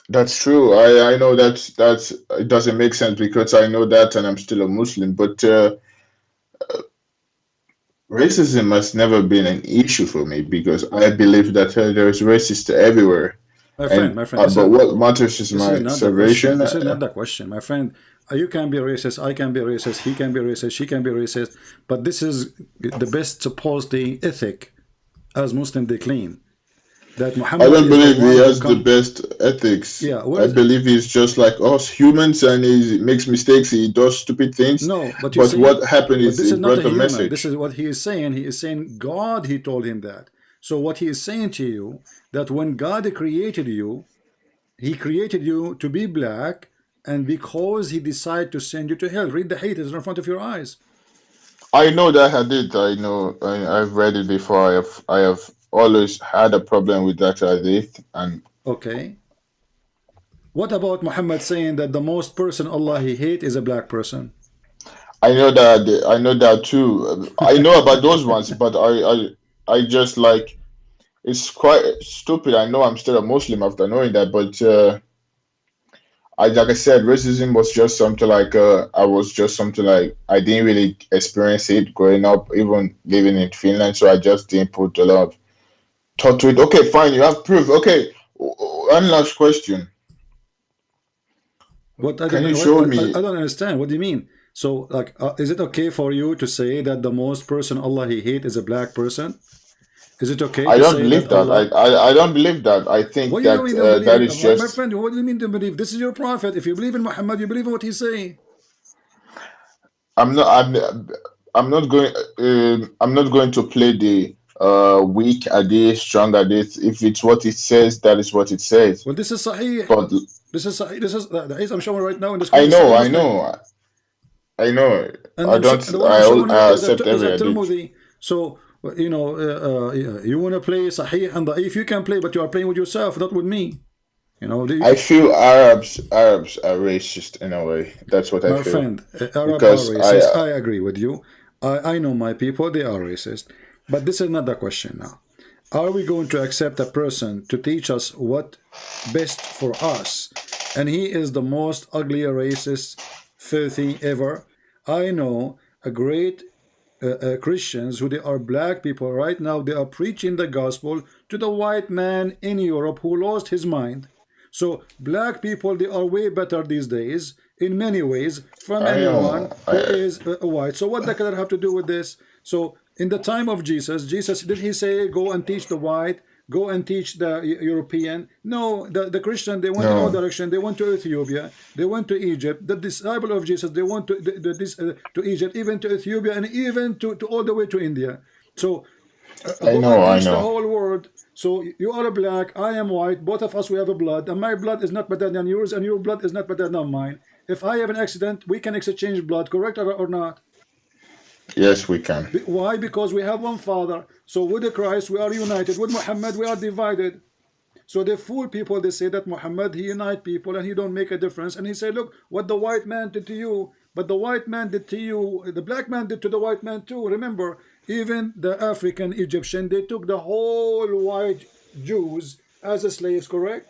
that's true. I know that's it doesn't make sense because I know that and I'm still a Muslim. But racism has never been an issue for me because I believe that there's racist everywhere. And My friend, but what matters is this is my not the question. salvation. This is not the question, my friend. You can be racist. I can be racist. He can be racist. She can be racist. But this is the best supposedly ethic, as Muslim they claim that I Muhammad don't is the believe he one who has the come. best ethics. Yeah, where I is believe he's just like us humans and he makes mistakes, he does stupid things. no? But you But see, what happened but is this he is not brought a a human. This message. is what he is saying. He is saying God. He told him that. So what he is saying to you that when God created you, He created you to be black, and because He decided to send you to hell. Read the hadith in front of your eyes. I know that hadith. I know. I've read it before. I have always had a problem with that hadith, and Okay. What about Muhammad saying that the most person Allah He hate is a black person? I know that too. I know about those ones, but I just like it's quite stupid. I know I'm still a Muslim after knowing that, but like I said, racism was just something like I was just something like I didn't really experience it growing up, even living in Finland, so I just didn't put a lot of thought to it. Okay, fine, you have proof. Okay, one last question. What I Can don't you show I me? don't understand. What do you mean? So like, is it okay for you to say that the most person Allah He hate is a black person? Is it okay I to don't say that believe that. Allah? I don't believe that. I What think do you that mean don't believe that it? is My just. friend, what do you mean don't believe? This is your prophet. If you believe in Muhammad, you believe in what he say. I'm not. I'm not going. I'm not going to play the weak are they, strong are they. If it's what it says, that is what it says. Well, this is Sahih. But This is Sahih. This is the hadith I'm showing right now in the screen I is know, Sahih I Muslim. know, I know. And I don't. the one I'm showing you I is accept is every a hadith. Tirmidhi. So you want to play Sahih and Da'if, you can play, but you are playing with yourself, not with me. You I can, feel Arabs are racist in a way. That's what I my feel friend, Arab are because racist. I agree with you. I know my people, they are racist. But this is not the question now. Are we going to accept a person to teach us what best for us? And he is the most ugly, racist, filthy ever. I know a great Christians who they are black people right now. They are preaching the gospel to the white man in Europe who lost his mind. So black people, they are way better these days in many ways from I know. anyone who is white. So what the color have to do with this? So in the time of Jesus, did he say go and teach the white, go and teach the European? No, the Christian, they went in all No, direction. They went to Ethiopia, they went to Egypt. The disciple of Jesus, they went to Egypt, even to Ethiopia, and even to all the way to India. So I go and know, I teach the know. whole world. So you are black, I am white, both of us we have a blood, and my blood is not better than yours, and your blood is not better than mine. If I have an accident, we can exchange blood, correct or not? Yes, we can. Why? Because we have one Father. So with the Christ we are united. With Muhammad we are divided. So they fool people. They say that Muhammad he unite people and he don't make a difference. And he said, look what the white man did to you. But the white man did to you. The black man did to the white man too. Remember, even the African Egyptian, they took the whole white Jews as slaves. Correct.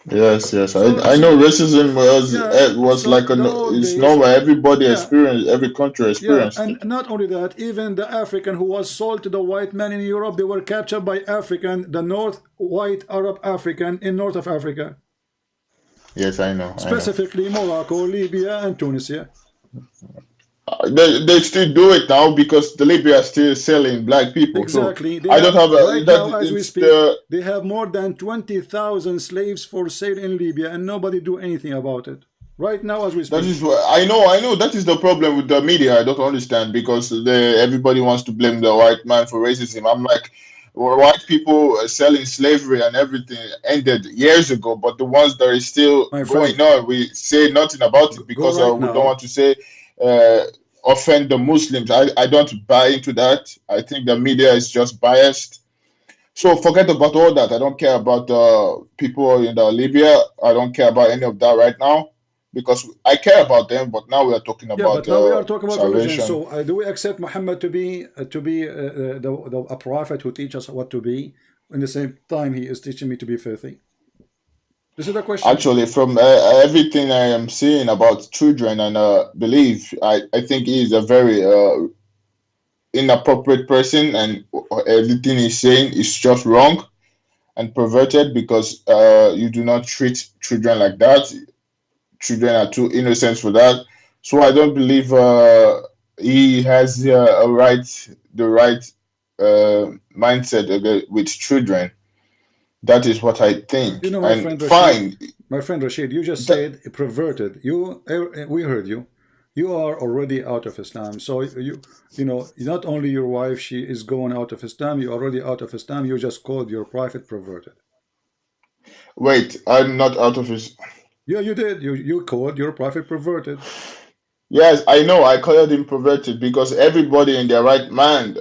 Yes, yes. So I know racism yeah. was So like the old it's days. normal. Everybody Yeah. experienced. Every country Yeah, experienced and it. not only that, even the African who was sold to the white man in Europe, they were captured by African, the North White Arab African in north of Africa, Yes, I know. I know. specifically Morocco, Libya, and Tunisia. They still do it now because the Libya is still selling black people. So Exactly. They I don't have have right now, that. as we It's speak, the they have more than 20,000 slaves for sale in Libya, and nobody do anything about it. Right now, as we that speak. is what I know that is the problem with the media. I don't understand because everybody wants to blame the white man for racism. I'm like, well, white people selling slavery and everything ended years ago, but the ones that are still My going friend, on, we say nothing about it go because right we don't now. want to say uh, offend the Muslims. I don't buy into that. I think the media is just biased. So forget about all that. I don't care about people in Libya. I don't care about any of that right now because I care about them. But now we are talking Yeah, about but now we are talking about religion. salvation. So, do we accept Muhammad to be a prophet who teaches us what to be? In the same time, he is teaching me to be filthy. This is the question. Actually, from everything I am seeing about children and belief, I think he is a very inappropriate person, and everything he's saying is just wrong and perverted because you do not treat children like that. Children are too innocent for that. So I don't believe he has the right mindset with children. That is what I think. My And friend Rashid, fine, you just that, said perverted. We heard you. You are already out of Islam. So not only your wife, she is going out of Islam. You're already out of Islam. You just called your prophet perverted. wait, I'm not out of his. Yeah, you did. You called your prophet perverted. Yes, I know. I called him perverted because everybody in their right mind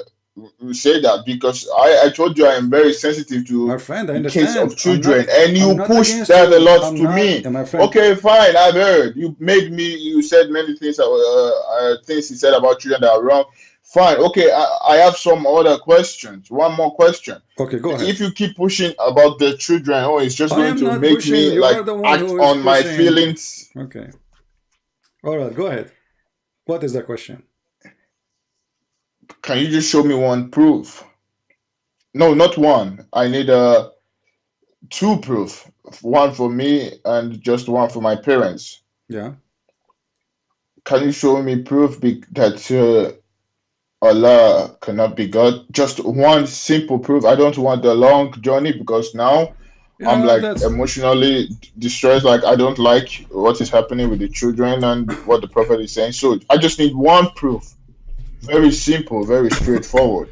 will say that because I told you I am very sensitive My to friend, I the case of understand. I'm not children, and I'm you not push against that a you. lot I'm to not, me. my friend. Okay, fine. I've heard you made me. You said many things. Things he said about children that are wrong. Fine. Okay, I have some other questions. One more question. Okay, go ahead. If you keep pushing about the children, oh, it's just I going am to not make pushing. me You like are the one act who is on my pushing. feelings. Okay. All right, go ahead. What is the question? Can you just show me one proof? No, not one. I need two proof. One for me and just one for my parents. Yeah. Can you show me proof that Allah cannot be God? Just one simple proof. I don't want the long journey because now I'm Yeah, like that's emotionally distressed. Like I don't like what is happening with the children and what the prophet is saying. So I just need one proof. Very simple, very straightforward.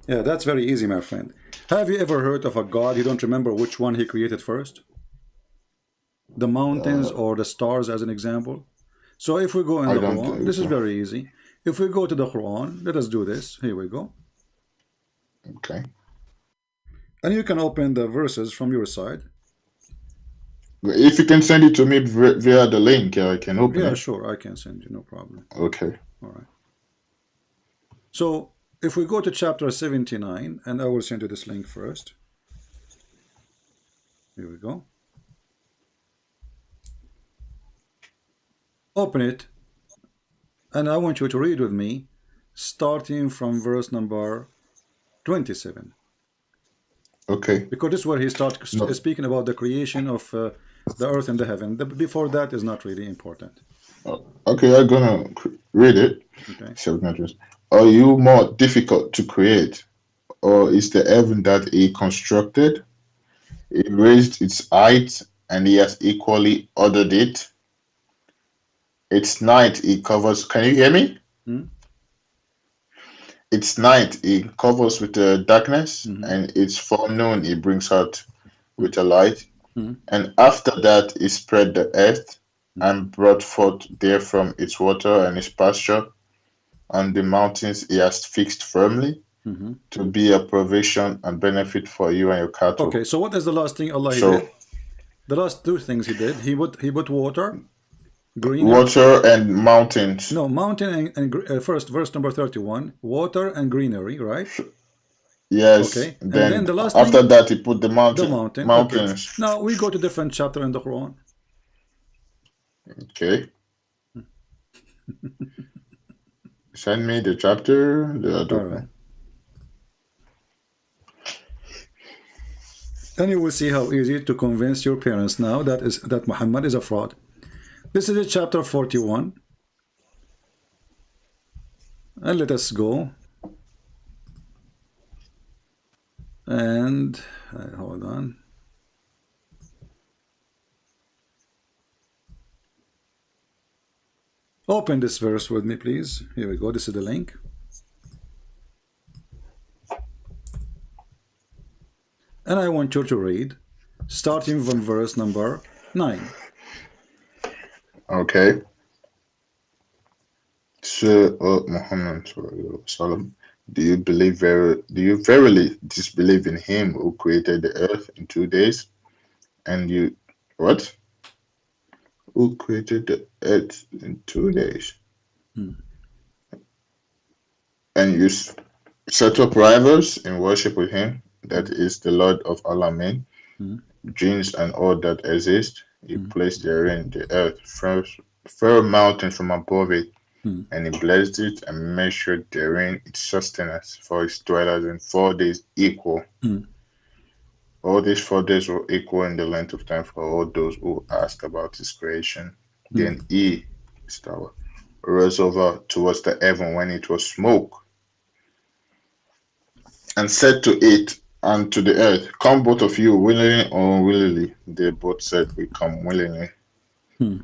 yeah, that's very easy, my friend. Have you ever heard of a God you don't remember which one he created first? The mountains Uh, or the stars, as an example. So if we go in I the don't Quran, think this is so. very easy. If we go to the Quran, let us do this. Here we go. Okay. And you can open the verses from your side. If you can send it to me via the link, I can open Yeah, it. sure, I can send you, no problem. Okay. All right. So if we go to chapter 79, and I will send you this link first. Here we go. Open it, and I want you to read with me, starting from verse number 27. Okay. Because this is where he starts No. speaking about the creation of the earth and the heaven. Before that is not really important. Okay, I'm gonna read it. Okay. Seven address. Are you more difficult to create, or is the heaven that he constructed? He raised its height, and he has equally ordered it. Its night he covers. Can you hear me? Hmm? Its night he covers with darkness, Mm-hmm. and its forenoon he brings out with a light. Mm-hmm. And after that he spread the earth, Mm-hmm. and brought forth therefrom its water and its pasture, and the mountains he has fixed firmly Mm-hmm. to be a provision and benefit for you and your cattle. Okay, so what is the last thing Allah he So did? The last two things he did. He put water, greener. water and mountains. No, mountain and first verse number 31, water and greenery, right? Yes. Okay, and then Then the last after thing, that he put the the mountain. Okay, mountains. now we go to different chapter in the Quran. Okay. Send me the chapter. I All don't right, know. and you will see how easy to convince your parents now that Muhammad is a fraud. This is chapter 41, and let us go and hold on. Open this verse with me, please. Here we go. This is the link. And I want you to read, starting from verse number 9. Okay. So, Muhammad, Sallam, do you verily disbelieve in him who created the earth in 2 days? And you, what? Who created the earth in 2 days? Hmm. And you set up rivals in worship with him, that Hmm. is the Lord of Alamein, Hmm. jinns and all that exist. He Hmm. placed therein the earth, firm mountain from above it, Hmm. and he blessed it and measured therein its sustenance for its dwellers in 4 days equal. Hmm. All these 4 days were equal in the length of time for all those who asked about his creation. Hmm. Then he, Star, rose over towards the heaven when it was smoke, and said to it and to the earth, come both of you, willingly or unwillingly. They both said, we come willingly. Hmm.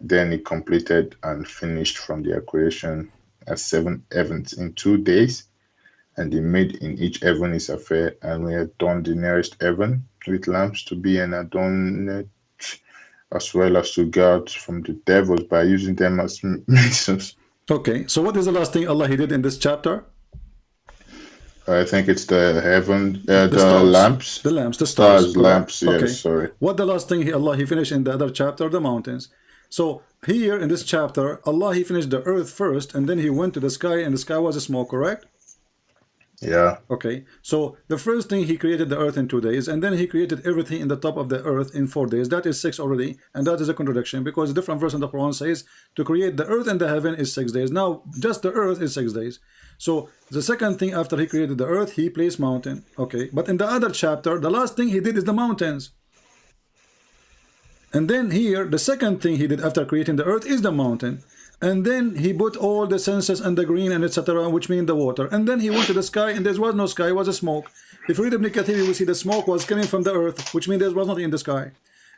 Then he completed and finished from their creation as 7 heavens in 2 days, and he made in each heaven his affair, and we adorned the nearest heaven with lamps to be an adornment, as well as to guard from the devils by using them as means. Okay, so what is the last thing Allah he did in this chapter? I think it's the heaven, The the stars, lamps, the lamps, the stars, stars, correct? lamps. Yes, Okay. sorry. What the last thing Allah he finished in the other chapter? The mountains. So here in this chapter, Allah he finished the earth first, and then he went to the sky, and the sky was a smoke, correct? Yeah. Okay, so the first thing he created the earth in 2 days, and then he created everything in the top of the earth in 4 days. That is six already, and that is a contradiction because a different verse in the Quran says to create the earth and the heaven is 6 days. Now, just the earth is 6 days. So the second thing after he created the earth, he placed mountain. Okay, but in the other chapter, the last thing he did is the mountains. And then here, the second thing he did after creating the earth is the mountain. And then he put all the senses and the green and etc., which mean the water. And then he went to the sky, and there was no sky, it was a smoke. If you read Ibn Kathir, you will see the smoke was coming from the earth, which means there was nothing in the sky.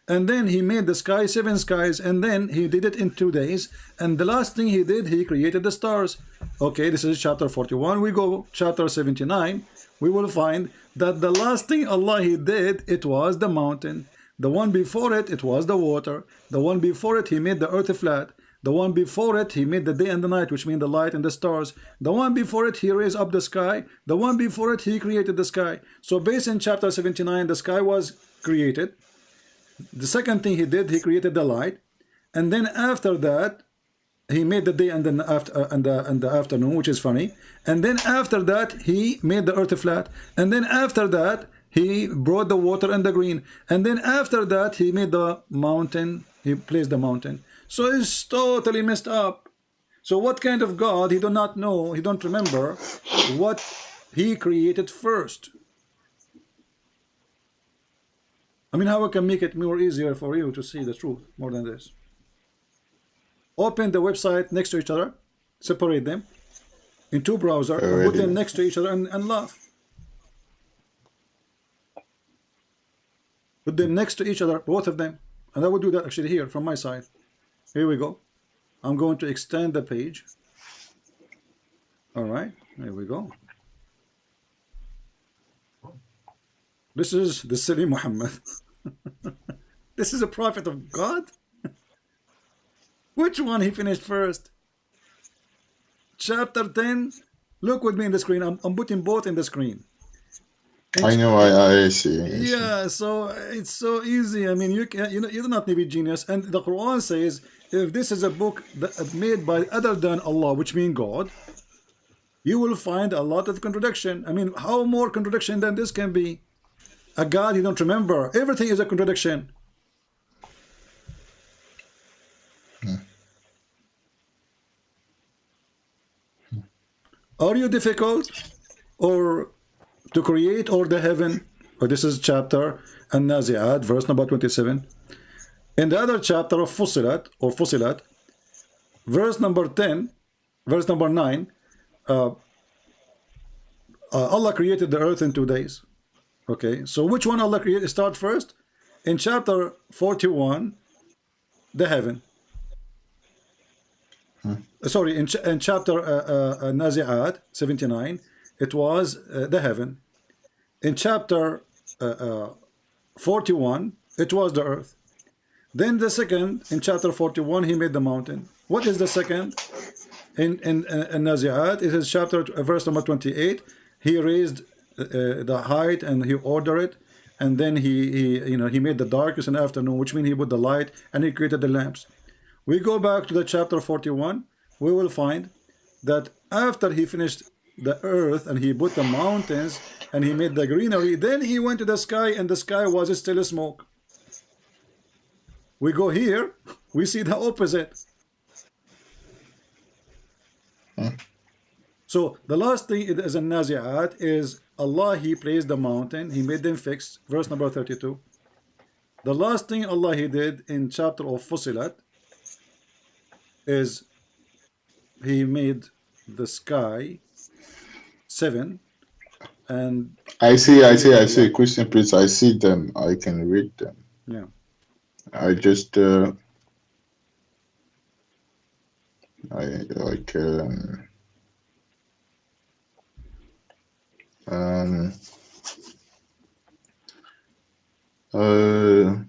And then he made the sky 7 skies, and then he did it in 2 days. And the last thing he did, he created the stars. Okay, this is chapter 41. We go chapter 79. We will find that the last thing Allah he did, it was the mountain. The one before it, it was the water. The one before it, he made the earth flat. The one before it, he made the day and the night, which mean the light and the stars. The one before it, he raised up the sky. The one before it, he created the sky. So based in chapter 79, the sky was created. The second thing he did, he created the light. And then after that, he made the day and the afternoon, which is funny. And then after that, he made the earth flat. And then after that, he brought the water and the green. And then after that, he made the mountain. He placed the mountain. So it's totally messed up. So what kind of God? He do not know. He don't remember what he created first. I mean, how I can make it more easier for you to see the truth more than this? Open the website next to each other, separate them in 2 browsers, and put them next to each other and laugh. Put them next to each other, both of them. And I will do that actually here from my side. Here we go. I'm going to extend the page. All right, here we go. This is the silly Muhammad. This is a prophet of God? Which one he finished first? Chapter 10. Look with me in the screen. I'm putting both in the screen. I know, I see. Yeah, so it's so easy. I mean, you do not need to be genius. And the Quran says, if this is a book that made by other than Allah, which means God, you will find a lot of contradiction. I mean, how more contradiction than this can be? A God you don't remember. Everything is a contradiction. Are you difficult or to create or the heaven? Or this is chapter An-Nazi'at, verse number 27. In the other chapter of Fusilat or Fusilat, verse number 10, verse number 9, Allah created the earth in 2 days. Okay, so which one Allah created? Start first. In chapter 41, the heaven. Sorry, in chapter Nazi'at 79, it was the heaven. In chapter 41, it was the earth. Then the second, in chapter 41, he made the mountain. What is the second? In Nazi'at, it is chapter verse number 28. He raised the height and he ordered it, and then he made the darkness and afternoon, which means he put the light and he created the lamps. We go back to the chapter 41. We will find that after he finished the earth and he put the mountains and he made the greenery, then he went to the sky and the sky was still smoke. We go here, we see the opposite. So the last thing is in Nazi'at is Allah, he placed the mountain, he made them fixed, verse number 32. The last thing Allah he did in chapter of Fusilat is he made the sky 7 and I see. Christian priest, I see them. I can read them. yeah. I just I like um the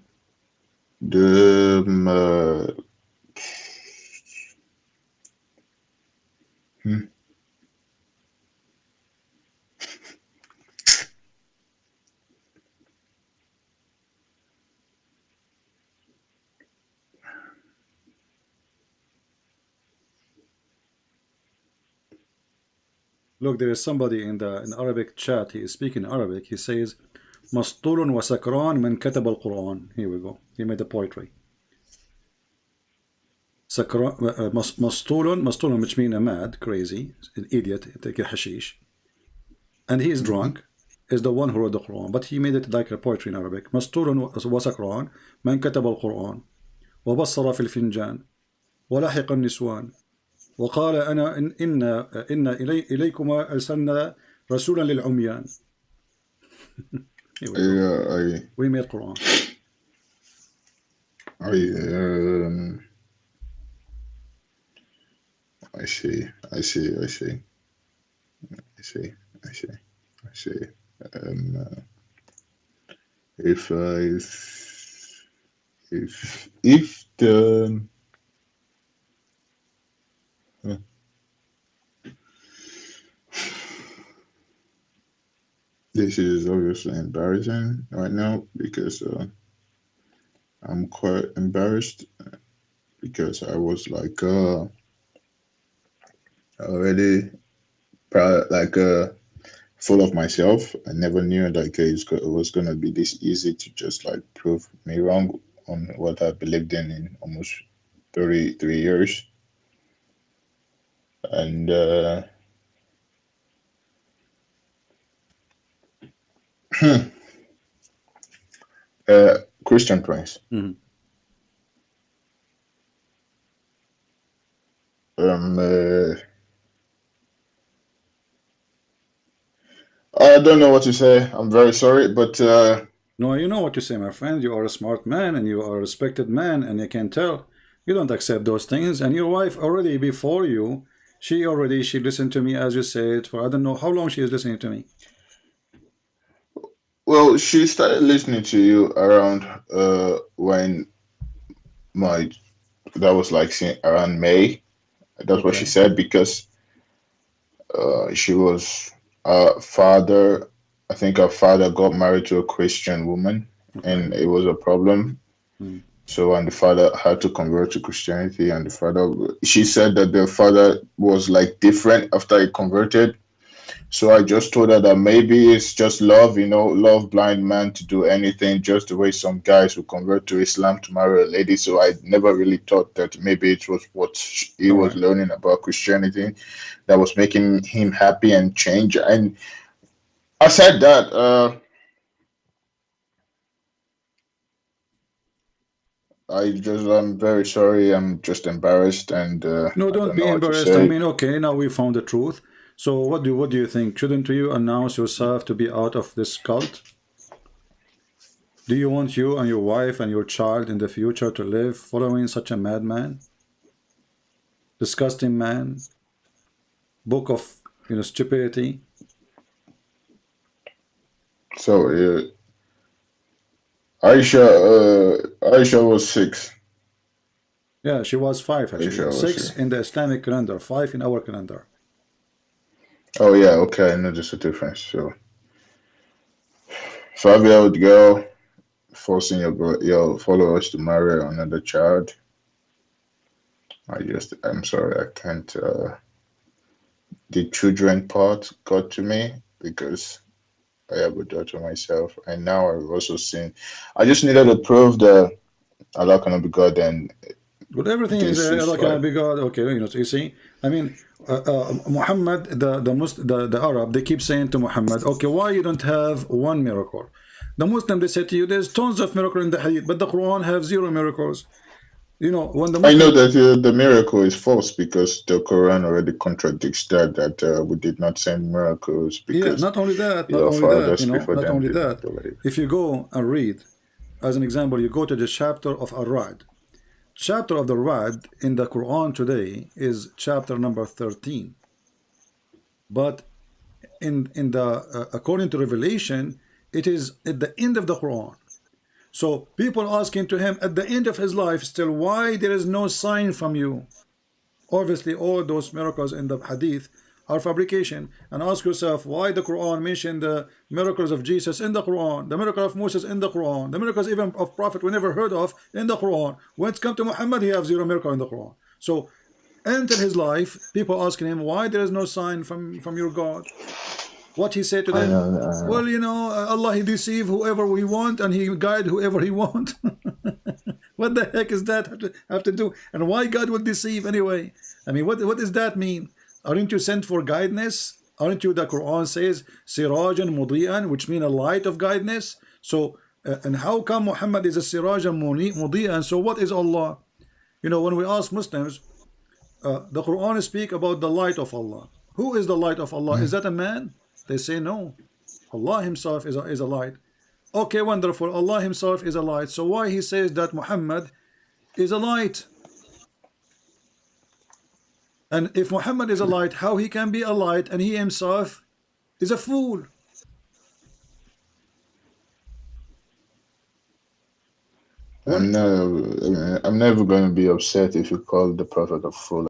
Look, there is somebody in Arabic chat. He is speaking Arabic. He says, "Masturun wa sakran man katab al-Quran." Here we go. He made the poetry. Sakran, mastulun, which means a mad, crazy, an idiot, take a hashish, and he is drunk. Is the one who wrote the Quran, but he made it like a poetry in Arabic. Masturun wa sakran man katab al-Quran, wa bassara fil finjan, wa lahiqa al-niswan. وقال أنا إن إليكما أرسلنا رسولا للعميان. Here we go. Yeah, We made Quran. I, um, I see, I see, I see, I see, I see, I see. Um, uh, if, if the, uh, this is obviously embarrassing right now because I'm quite embarrassed because I was like already proud, like full of myself. I never knew like it was gonna be this easy to just like prove me wrong on what I believed in almost 33 years. And uh, Christian Prince. Mhm. Um, uh, I don't know what to say. I'm very sorry, but No, you know what you say, my friend. You are a smart man and you are a respected man, and you can tell you don't accept those things. And your wife already before you, she listened to me as you said for I don't know how long she is listening to me. well, she started listening to you around when my that was like around May. That's what she Okay, said because she was father. I think her father got married to a Christian woman, okay. and it was a problem. Mm. So, and the father had to convert to Christianity, and the father, she said that the father was like different after he converted. So I just told her that maybe it's just love, love blind man to do anything, just the way some guys who convert to Islam to marry a lady. So I never really thought that maybe it was what he All was right. learning about Christianity that was making him happy and change. And I said that I'm very sorry. I'm just embarrassed, and No, I don't don't be know what to embarrassed. I say. mean, okay, now we found the truth. So what do you think? Shouldn't you announce yourself to be out of this cult? Do you want you and your wife and your child in the future to live following such a madman, disgusting man, book of stupidity? So Aisha was 6. Yeah, she was five Aisha actually. was Six 6. in the Islamic calendar, five in our calendar. Oh yeah, okay, I know there's a difference. So 5 year old girl forcing your followers to marry another child. I'm sorry, I can't. The children part got to me because I have a daughter myself, and now I've also seen. I just needed to prove that Allah cannot be God, and Well, everything is this is Allah can like, be God. Okay, so you see, I mean, Muhammad, the Arab, they keep saying to Muhammad, okay, why you don't have one miracle? The Muslim they say to you, there's tons of miracle in the Hadith, but the Quran have zero miracles. When the I know Muslim, that the miracle is false because the Quran already contradicts that we did not send miracles yeah, because not only that, not your only that, fathers before not them only did not that. believe. If you go and read, as an example, you go to the chapter of Ar-Ra'd. Chapter of the Ra'd in the Quran today is chapter number 13. But in the according to Revelation, it is at the end of the Quran. So people asking to him at the end of his life still, why there is no sign from you? Obviously, all those miracles in the Hadith are fabrication. And ask yourself why the Quran mentioned the miracles of Jesus in the Quran, the miracle of Moses in the Quran, the miracles even of Prophet we never heard of in the Quran. When it's come to Muhammad, he has zero miracle in the Quran. So until his life, people asking him why there is no sign from your God. What he said to I them? know, I know. Well, Allah, he deceive whoever we want and he guide whoever he want. What the heck is that have to do? And why God will deceive anyway? I mean, what does that mean? Aren't you sent for guidance? Aren't you, the Quran says, Sirajan Mudi'an, which mean a light of guidance? So, and how come Muhammad is a Sirajan Mudi'an? So what is Allah? When we ask Muslims, the Quran speak about the light of Allah. Who is the light of Allah? Is that a man? They say no. Allah himself is a light. Okay, wonderful. Allah himself is a light. So why he says that Muhammad is a light? And if Muhammad is a light, how he can be a light and he himself is a fool? When I'm never going to be upset if you call the Prophet a fool.